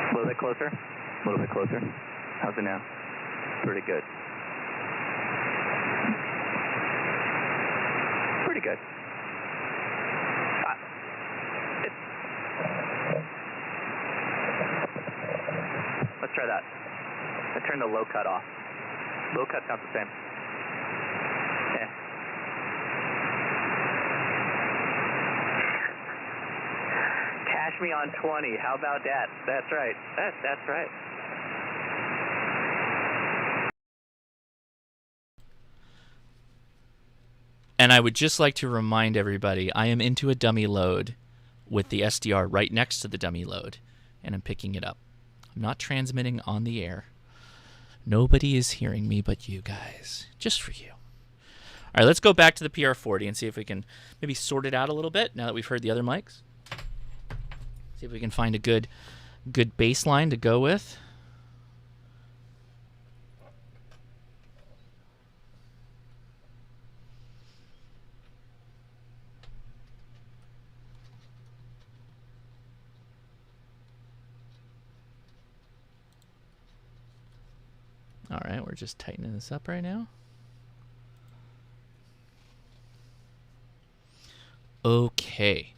Speaker 2: A little bit closer. A little bit closer. How's it now? Pretty good. Pretty good. Let's try that. I turned the low cut off. Low cut sounds the same. Yeah. Cash me on 20. How about that? That's right. That's right.
Speaker 1: And I would just like to remind everybody, I am into a dummy load with the SDR right next to the dummy load, and I'm picking it up. I'm not transmitting on the air. Nobody is hearing me but you guys. Just for you. All right, let's go back to the PR40 and see if we can maybe sort it out a little bit now that we've heard the other mics. See if we can find a good baseline to go with. All right, we're just tightening this up right now. Okay.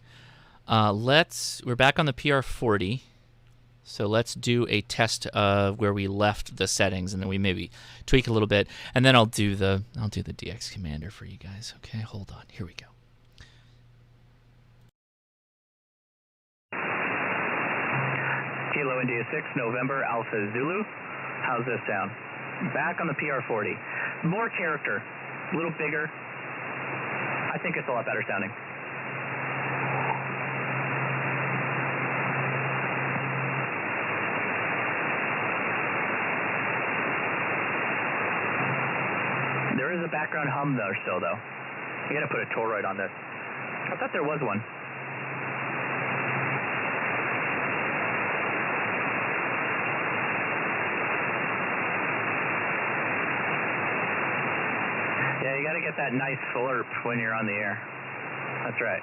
Speaker 1: We're back on the PR40. So let's do a test of where we left the settings, and then we maybe tweak a little bit, and then I'll do the DX Commander for you guys. Okay, hold on. Here we go.
Speaker 2: Kilo India 6, November Alpha Zulu. How's this sound? Back on the PR40. More character. A little bigger. I think it's a lot better sounding. There is a background hum there still, though. You gotta put a toroid on this. I thought there was one. Yeah, you gotta get that nice slurp when you're on the air. That's right.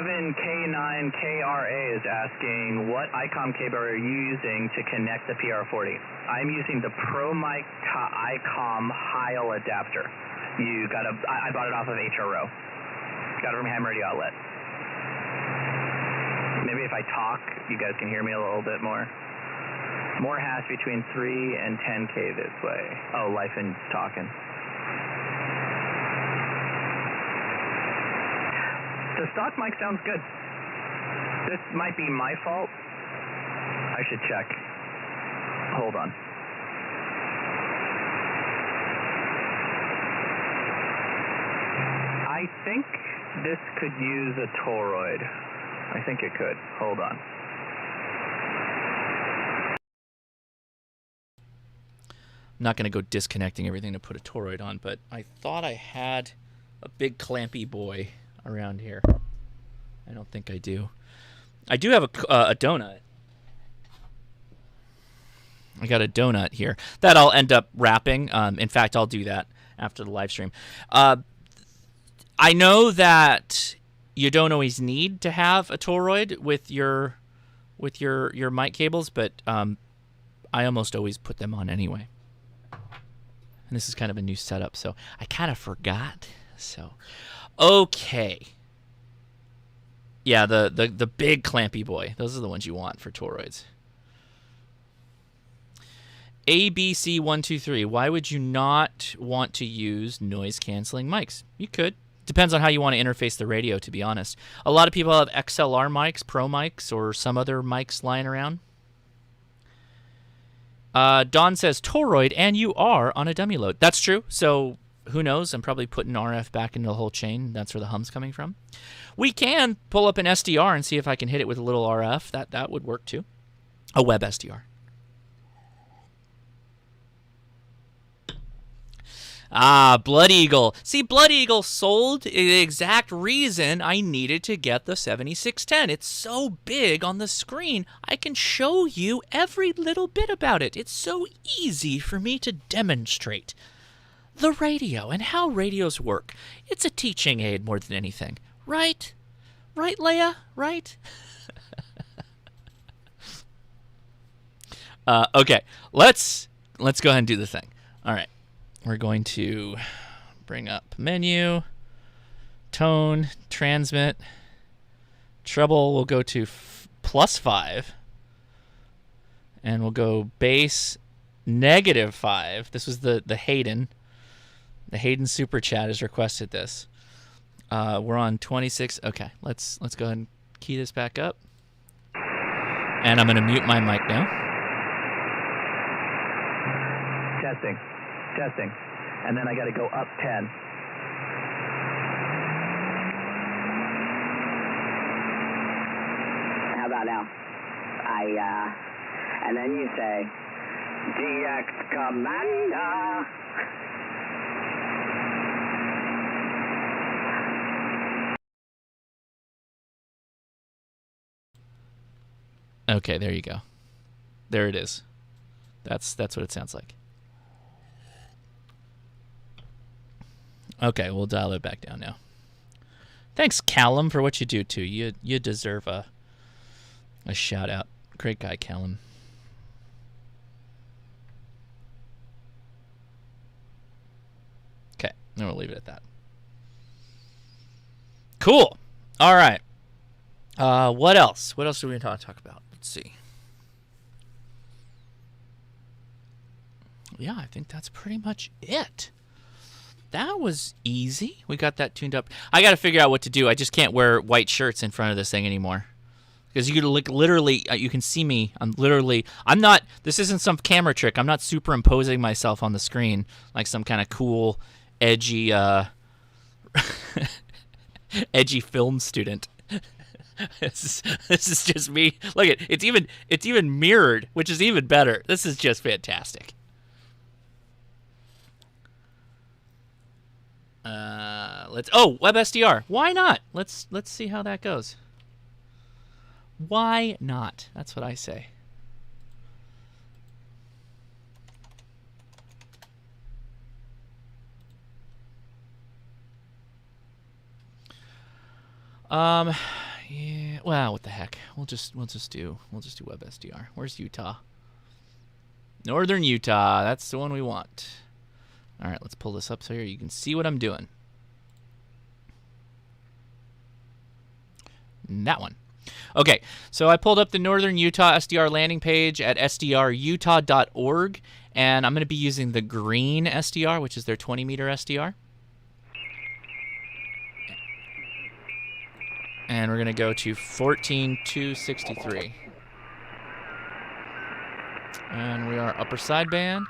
Speaker 3: 7K9KRA is asking, what ICOM cable are you using to connect the PR40? I'm using the ProMic to ICOM Heil adapter. I bought it off of HRO. Got it from Ham Radio Outlet. Maybe if I talk, you guys can hear me a little bit more. More hash between 3 and 10K this way. Oh, life and talking. The stock mic sounds good. This might be my fault. I should check. Hold on. I think this could use a toroid. I think it could. Hold on.
Speaker 1: I'm not going to go disconnecting everything to put a toroid on, but I thought I had a big clampy boy around here. I don't think I do. I do have a donut. I got a donut here that I'll end up wrapping. In fact, I'll do that after the live stream. I know that you don't always need to have a toroid with your mic cables, but I almost always put them on anyway. And this is kind of a new setup, so I kind of forgot. So, okay. Yeah, the big clampy boy. Those are the ones you want for toroids. ABC123. Why would you not want to use noise-canceling mics? You could. Depends on how you want to interface the radio, to be honest. A lot of people have XLR mics, Pro mics, or some other mics lying around. Don says toroid, and you are on a dummy load. That's true. So who knows? I'm probably putting RF back into the whole chain. That's where the hum's coming from. We can pull up an SDR and see if I can hit it with a little RF. That would work too. A web SDR. Blood Eagle. See, Blood Eagle sold the exact reason I needed to get the 7610. It's so big on the screen, I can show you every little bit about it. It's so easy for me to demonstrate the radio and how radios work. It's a teaching aid more than anything. Right? Right, Leia? Right? Okay, let's go ahead and do the thing. All right. We're going to bring up menu, tone, transmit, treble. We'll go to +5, and we'll go bass -5. This was the Hayden. The Hayden super chat has requested this. We're on 26. Okay, let's go ahead and key this back up, and I'm going to mute my mic now.
Speaker 3: Testing. And then I got to go up 10.
Speaker 4: How about now? And then you say, DX Commander.
Speaker 1: Okay, there you go. There it is. That's what it sounds like. Okay, we'll dial it back down now. Thanks, Callum, for what you do too. You deserve a shout out. Great guy, Callum. Okay, then we'll leave it at that. Cool. All right. What else? What else are we going to talk about? Let's see. Yeah, I think that's pretty much it. That was easy. We got that tuned up. I got to figure out what to do. I just can't wear white shirts in front of this thing anymore. Because you could literally, you can see me. I'm not, this isn't some camera trick. I'm not superimposing myself on the screen like some kind of cool, edgy, edgy film student. This is just me. Look at it's even mirrored, which is even better. This is just fantastic. WebSDR. Why not? Let's see how that goes. Why not? That's what I say. Yeah. Well, what the heck? We'll just do WebSDR. Where's Utah? Northern Utah. That's the one we want. All right, let's pull this up so here you can see what I'm doing. That one. Okay, so I pulled up the Northern Utah SDR landing page at sdrutah.org, and I'm going to be using the green SDR, which is their 20-meter SDR. And we're going to go to 14,263. And we are upper sideband.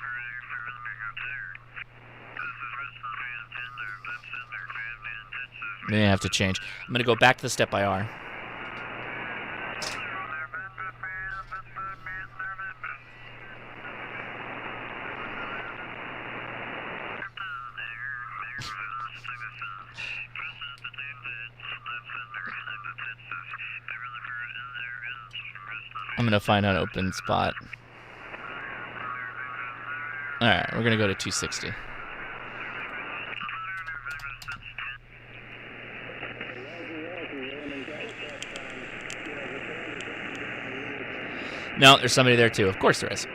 Speaker 1: May have to change. I'm going to go back to the step IR. I'm going to find an open spot. All right, we're going to go to 260. No, there's somebody there too. Of course there is.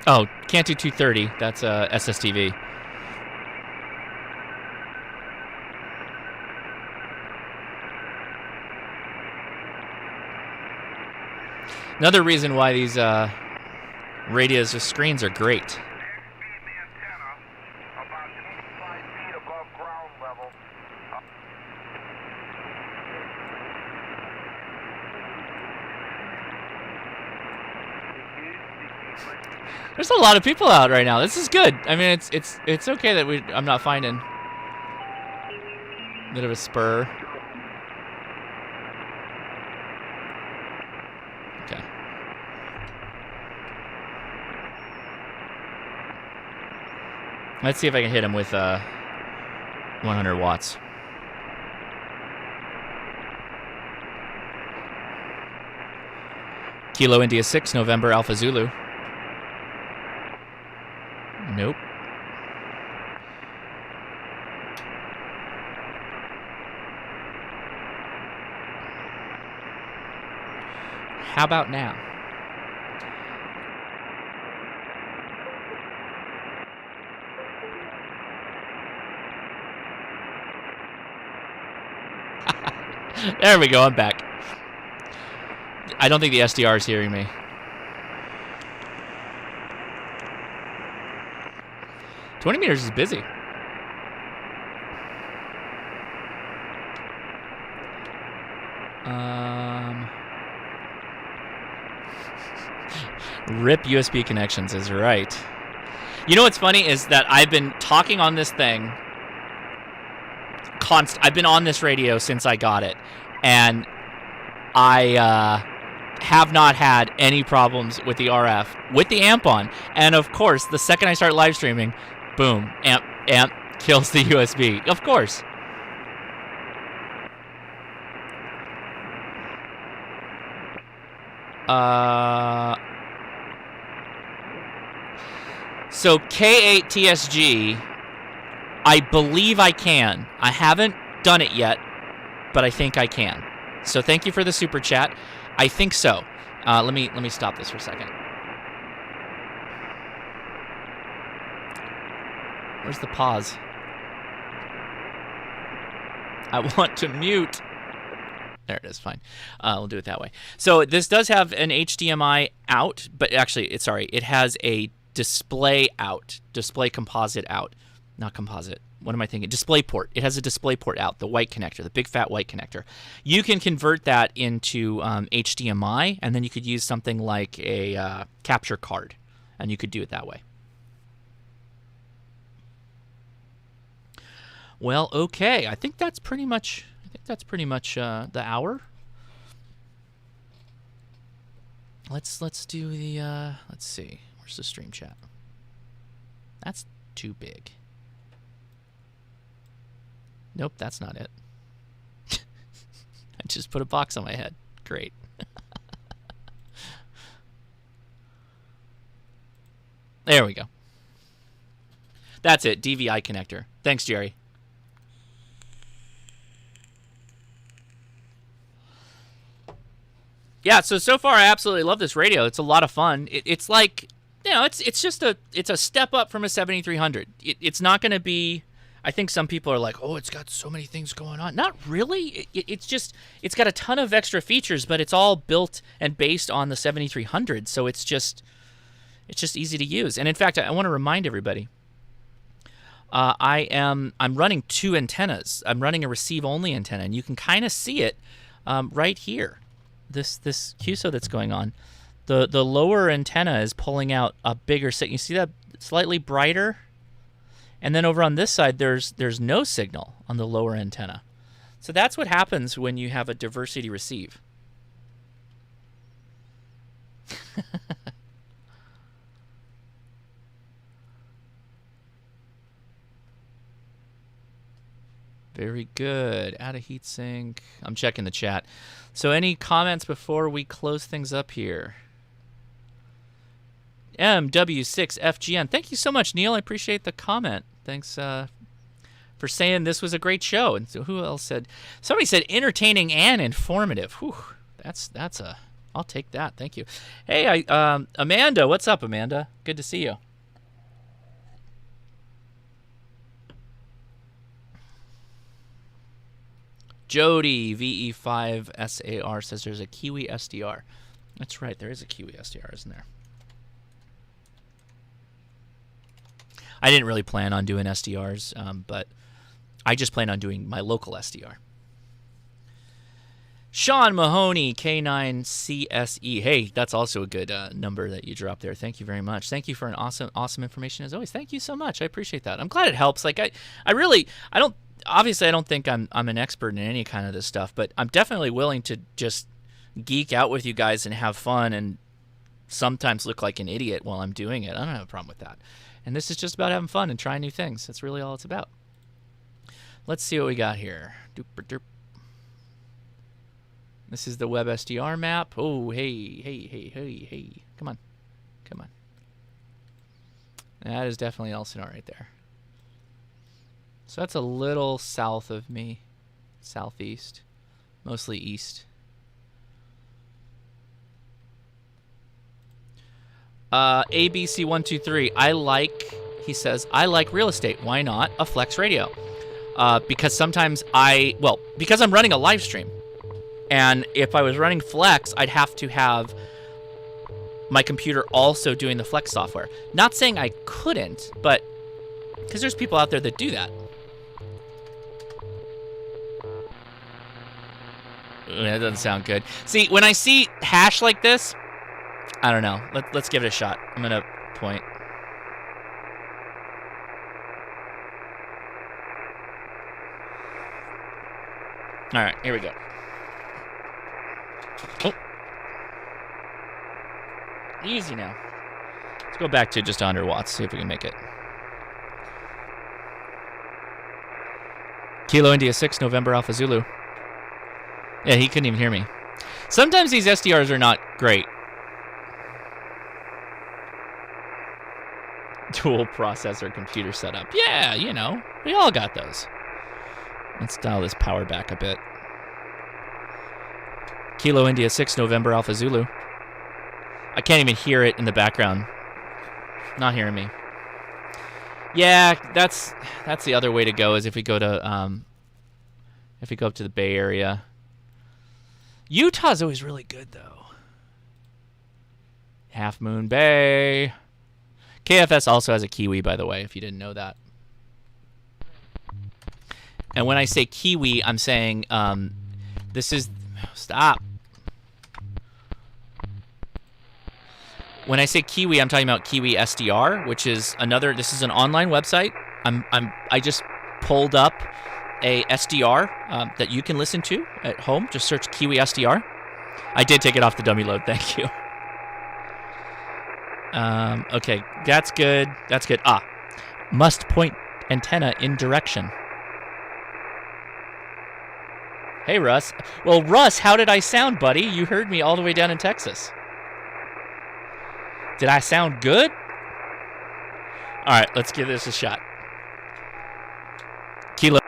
Speaker 1: Oh, can't do 230. That's SSTV. Another reason why these radios with screens are great. There's a lot of people out right now. This is good. I mean, it's okay that I'm not finding a bit of a spur. Okay. Let's see if I can hit him with 100 watts. Kilo India 6, November Alpha Zulu. Nope. How about now? There we go, I'm back. I don't think the SDR is hearing me. 20 meters is busy. Rip USB connections is right. You know what's funny is that I've been talking on this thing I've been on this radio since I got it, and I have not had any problems with the RF, with the amp on. And of course, the second I start live streaming, boom, amp kills the USB. Of course. So K8TSG, I believe I can. I haven't done it yet, but I think I can. So thank you for the super chat. I think so. Let me stop this for a second. Where's the pause? I want to mute. There it is, fine. We'll do it that way. So this does have an HDMI out, but actually, it has a display out, display composite out. Not composite. What am I thinking? Display port. It has a display port out, the white connector, the big fat white connector. You can convert that into HDMI, and then you could use something like a capture card, and you could do it that way. Well, okay. I think that's pretty much the hour. Let's do the let's see. Where's the stream chat? That's too big. Nope, that's not it. I just put a box on my head. Great. There we go. That's it. DVI connector. Thanks, Jerry. Yeah, so far I absolutely love this radio. It's a lot of fun. It's like, it's a step up from a 7300. It's not going to be, I think some people are like, oh, it's got so many things going on. Not really. It's got a ton of extra features, but it's all built and based on the 7300. So it's just easy to use. And in fact, I want to remind everybody, I'm running two antennas. I'm running a receive-only antenna, and you can kind of see it right here. This QSO that's going on. The lower antenna is pulling out a bigger signal. You see that slightly brighter? And then over on this side, there's no signal on the lower antenna. So that's what happens when you have a diversity receive. Very good. Add a heatsink. I'm checking the chat. So any comments before we close things up here? MW6FGN. Thank you so much, Neil. I appreciate the comment. Thanks for saying this was a great show. And so who else said? Somebody said entertaining and informative. Whew, that's a. I'll take that. Thank you. Hey, Amanda. What's up, Amanda? Good to see you. Jody VE5SAR says there's a Kiwi SDR. That's right, there is a Kiwi SDR, isn't there? I didn't really plan on doing SDRs, but I just plan on doing my local SDR. Sean Mahoney, K9CSE. Hey, that's also a good number that you dropped there. Thank you very much. Thank you for an awesome information as always. Thank you so much. I appreciate that. I'm glad it helps. Like obviously I don't think I'm an expert in any kind of this stuff, but I'm definitely willing to just geek out with you guys and have fun and sometimes look like an idiot while I'm doing it. I don't have a problem with that. And this is just about having fun and trying new things. That's really all it's about. Let's see what we got here. Doop-a-doop. This is the web SDR map. Oh, hey. Come on. That is definitely Elsinore right there. So that's a little south of me. Southeast. Mostly east. ABC123. He says, I like real estate. Why not a flex radio? Because sometimes because I'm running a live stream. And if I was running Flex, I'd have to have my computer also doing the Flex software. Not saying I couldn't, but because there's people out there that do that. That doesn't sound good. See, when I see hash like this, I don't know. Let's give it a shot. I'm going to point. All right, here we go. Oh. Easy now. Let's go back to just 100 watts, see if we can make it. Kilo India 6, November Alpha Zulu. Yeah, he couldn't even hear me. Sometimes these SDRs are not great. Dual processor computer setup. Yeah, we all got those. Let's dial this power back a bit. Kilo India 6, November Alpha Zulu. I can't even hear it in the background. Not hearing me. Yeah, that's the other way to go. Is if we go to up to the Bay Area. Utah's always really good though. Half Moon Bay. KFS also has a Kiwi, by the way, if you didn't know that. And when I say Kiwi, I'm saying this is stop. When I say Kiwi, I'm talking about Kiwi SDR, which is another. This is an online website. I just pulled up a SDR that you can listen to at home. Just search Kiwi SDR. I did take it off the dummy load. Thank you. Okay, that's good. That's good. Must point antenna in direction. Hey, Russ. Well, Russ, how did I sound, buddy? You heard me all the way down in Texas. Did I sound good? All right, let's give this a shot. Kilo.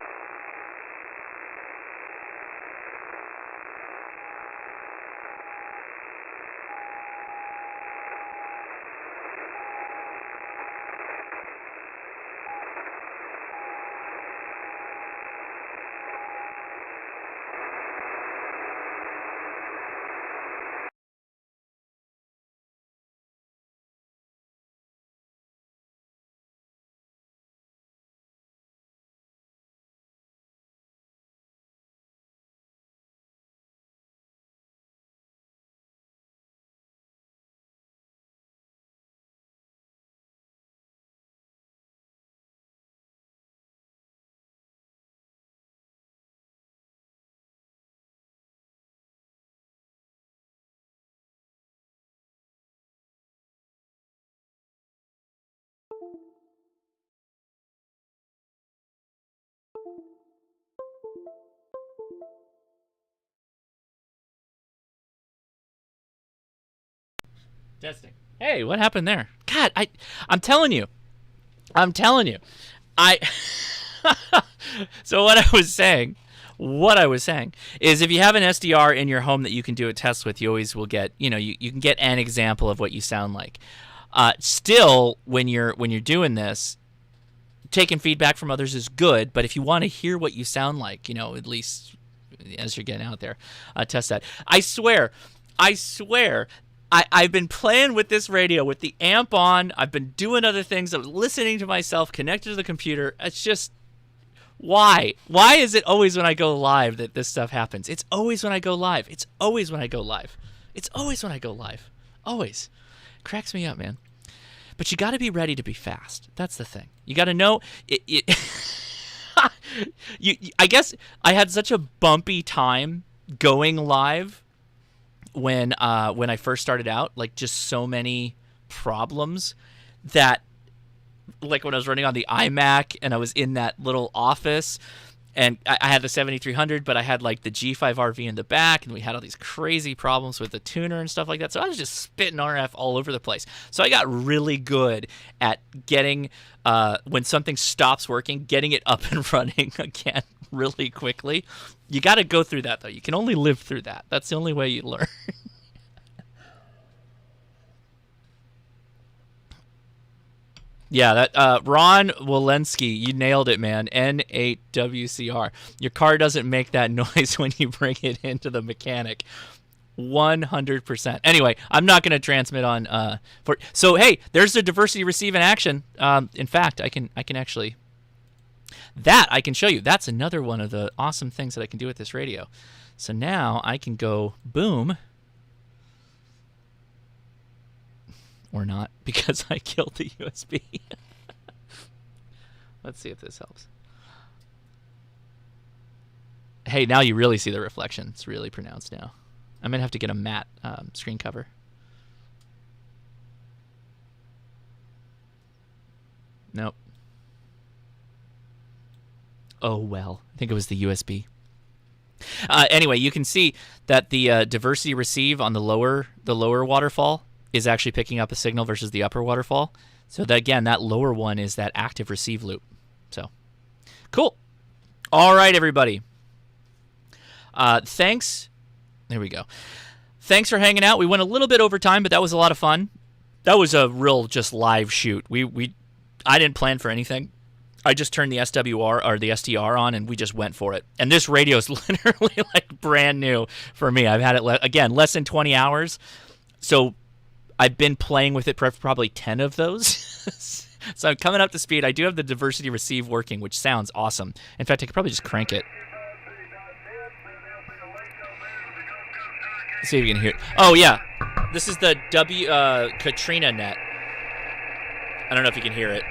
Speaker 1: Testing. Hey, what happened there? God, I'm telling you. I So what I was saying is if you have an SDR in your home that you can do a test with, you always will get, you can get an example of what you sound like. Still, when you're doing this, taking feedback from others is good, but if you want to hear what you sound like, at least as you're getting out there, test that. I swear, I've been playing with this radio with the amp on. I've been doing other things. I'm listening to myself, connected to the computer. It's just, why? Why is it always when I go live that this stuff happens? It's always when I go live. Always. Cracks me up, man. But you got to be ready to be fast. That's the thing. You got to know it I guess I had such a bumpy time going live when I first started out, like just so many problems that, like when I was running on the iMac and I was in that little office and I had the 7300, but I had like the G5RV in the back and we had all these crazy problems with the tuner and stuff like that. So I was just spitting RF all over the place. So I got really good at getting, when something stops working, getting it up and running again really quickly. You got to go through that, though. You can only live through that. That's the only way you learn. Yeah, that Ron Walensky, you nailed it, man. N8WCR. Your car doesn't make that noise when you bring it into the mechanic. 100%. Anyway, I'm not going to transmit on. So hey, there's the diversity receive in action. In fact, I can actually. That I can show you. That's another one of the awesome things that I can do with this radio. So now I can go boom. Or not, because I killed the USB. Let's see if this helps. Hey, now you really see the reflection. It's really pronounced now. I'm going to have to get a matte screen cover. Nope. Oh, well. I think it was the USB. Anyway, you can see that the diversity receive on the lower waterfall is actually picking up a signal versus the upper waterfall. So that, again, that lower one is that active receive loop. So, cool. All right, everybody. Thanks. There we go. Thanks for hanging out. We went a little bit over time, but that was a lot of fun. That was a real just live shoot. I didn't plan for anything. I just turned the SWR or the SDR on, and we just went for it. And this radio is literally like brand new for me. I've had it, again, less than 20 hours. So I've been playing with it for probably 10 of those. So I'm coming up to speed. I do have the diversity receive working, which sounds awesome. In fact, I could probably just crank it. Let's see if you can hear it. Oh, yeah. This is the Katrina net. I don't know if you can hear it.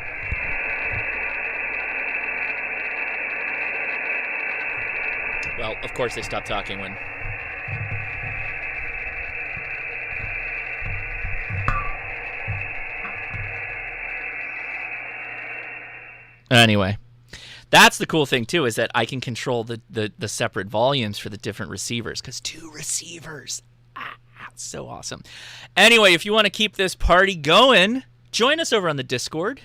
Speaker 1: Well, of course they stopped talking when... Anyway, That's the cool thing, too, is that I can control the separate volumes for the different receivers, because 2 receivers. So awesome. Anyway, if you want to keep this party going, join us over on the Discord,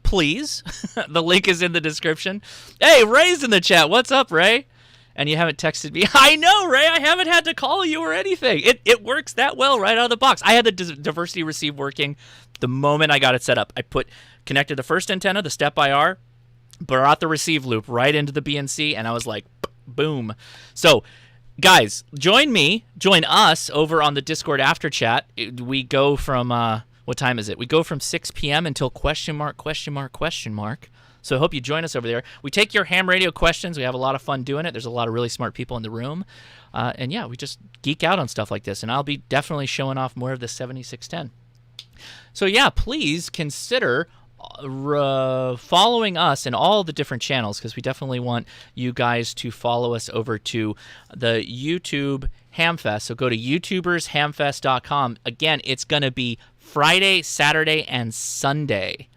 Speaker 1: please. The link is in the description. Hey, Ray's in the chat. What's up, Ray? And you haven't texted me. I know, Ray. I haven't had to call you or anything. It works that well right out of the box. I had the diversity receive working the moment I got it set up. I connected the first antenna, the step IR, brought the receive loop right into the BNC, and I was like, boom. So, guys, join us over on the Discord after chat. We go from, what time is it? We go from 6 p.m. until question mark. So I hope you join us over there. We take your ham radio questions. We have a lot of fun doing it. There's a lot of really smart people in the room. And yeah, we just geek out on stuff like this. And I'll be definitely showing off more of the 7610. So yeah, please consider following us in all the different channels, because we definitely want you guys to follow us over to the YouTube Hamfest. So go to youtubershamfest.com. Again, it's going to be Friday, Saturday, and Sunday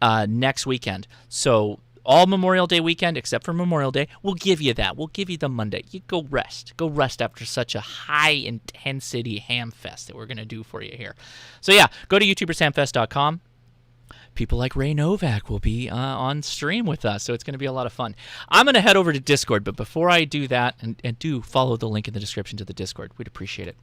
Speaker 1: next weekend. So all Memorial Day weekend except for Memorial Day. We'll give you that. We'll give you the Monday. You go rest. Go rest after such a high-intensity Hamfest that we're going to do for you here. So yeah, go to youtubershamfest.com. People like Ray Novak will be on stream with us, so it's going to be a lot of fun. I'm going to head over to Discord, but before I do that, and do follow the link in the description to the Discord, we'd appreciate it.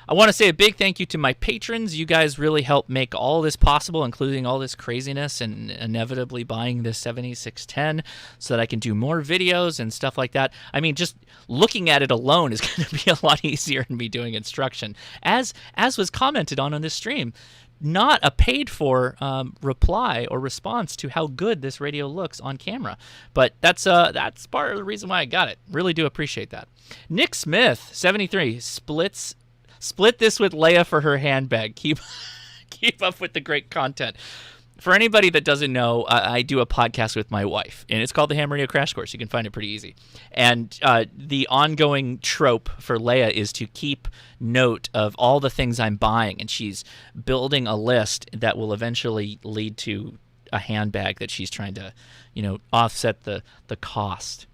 Speaker 1: I want to say a big thank you to my patrons. You guys really help make all this possible, including all this craziness and inevitably buying this 7610 so that I can do more videos and stuff like that. I mean, just looking at it alone is going to be a lot easier than me doing instruction, as was commented on this stream. Not a paid-for reply or response to how good this radio looks on camera. But that's part of the reason why I got it. Really do appreciate that. Nick Smith, 73, split this with Leia for her handbag. Keep up with the great content. For anybody that doesn't know, I do a podcast with my wife, and it's called the Ham Radio Crash Course. You can find it pretty easy. And the ongoing trope for Leia is to keep note of all the things I'm buying, and she's building a list that will eventually lead to a handbag that she's trying to, offset the cost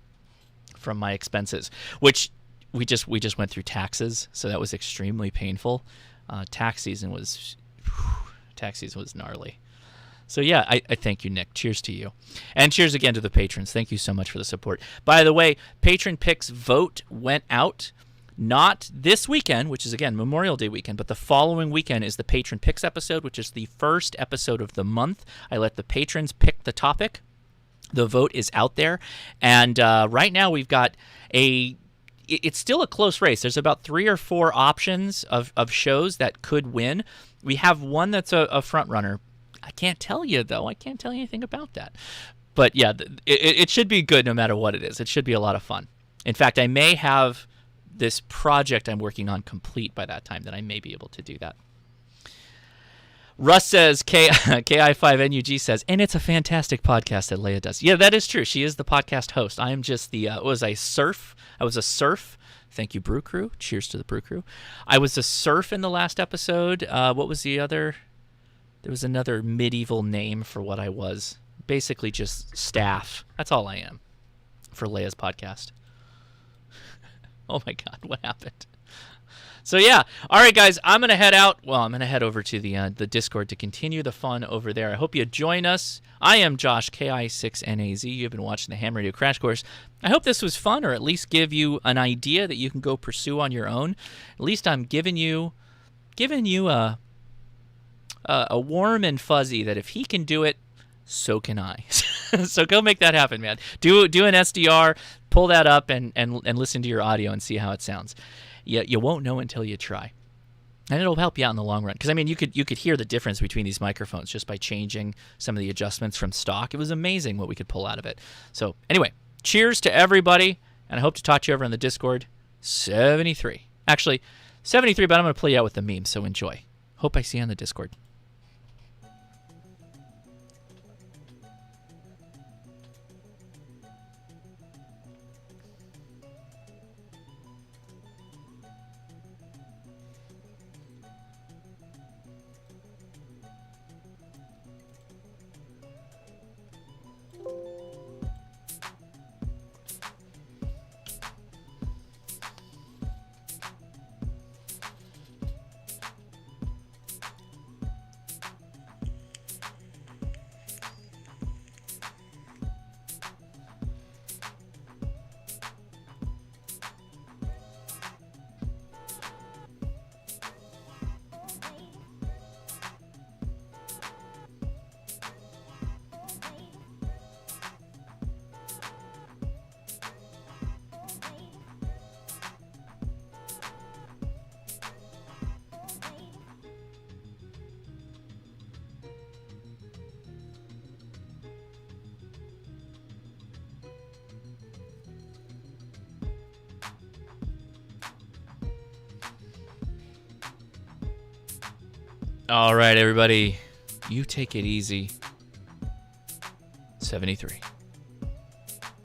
Speaker 1: from my expenses, which we just went through taxes, so that was extremely painful. Tax season was gnarly. So yeah, I thank you, Nick. Cheers to you. And cheers again to the patrons. Thank you so much for the support. By the way, Patron Picks vote went out not this weekend, which is, again, Memorial Day weekend, but the following weekend is the Patron Picks episode, which is the first episode of the month. I let the patrons pick the topic. The vote is out there. And right now we've got it's still a close race. There's about 3 or 4 options of shows that could win. We have one that's a front runner. I can't tell you, though. I can't tell you anything about that. But, yeah, it should be good no matter what it is. It should be a lot of fun. In fact, I may have this project I'm working on complete by that time, that I may be able to do that. Russ says, KI5NUG says, and it's a fantastic podcast that Leia does. Yeah, that is true. She is the podcast host. I am just the, I was a surf. Thank you, Brew Crew. Cheers to the Brew Crew. I was a surf in the last episode. What was the other? There was another medieval name for what I was. Basically just staff. That's all I am for Leia's podcast. Oh my God, what happened? So yeah, all right, guys, I'm going to head out. Well, I'm going to head over to the Discord to continue the fun over there. I hope you join us. I am Josh, KI6NAZ. You've been watching the Ham Radio Crash Course. I hope this was fun, or at least give you an idea that you can go pursue on your own. At least I'm giving you a warm and fuzzy that if he can do it, so can I. So go make that happen, man. Do an SDR, pull that up, and listen to your audio and see how it sounds. You won't know until you try, and it'll help you out in the long run. Because I mean, you could hear the difference between these microphones just by changing some of the adjustments from stock. It was amazing what we could pull out of it. So anyway, cheers to everybody, and I hope to talk to you over on the Discord. 73, actually 73, but I'm going to play you out with the meme. So enjoy. Hope I see you on the Discord. All right, everybody. You take it easy. 73.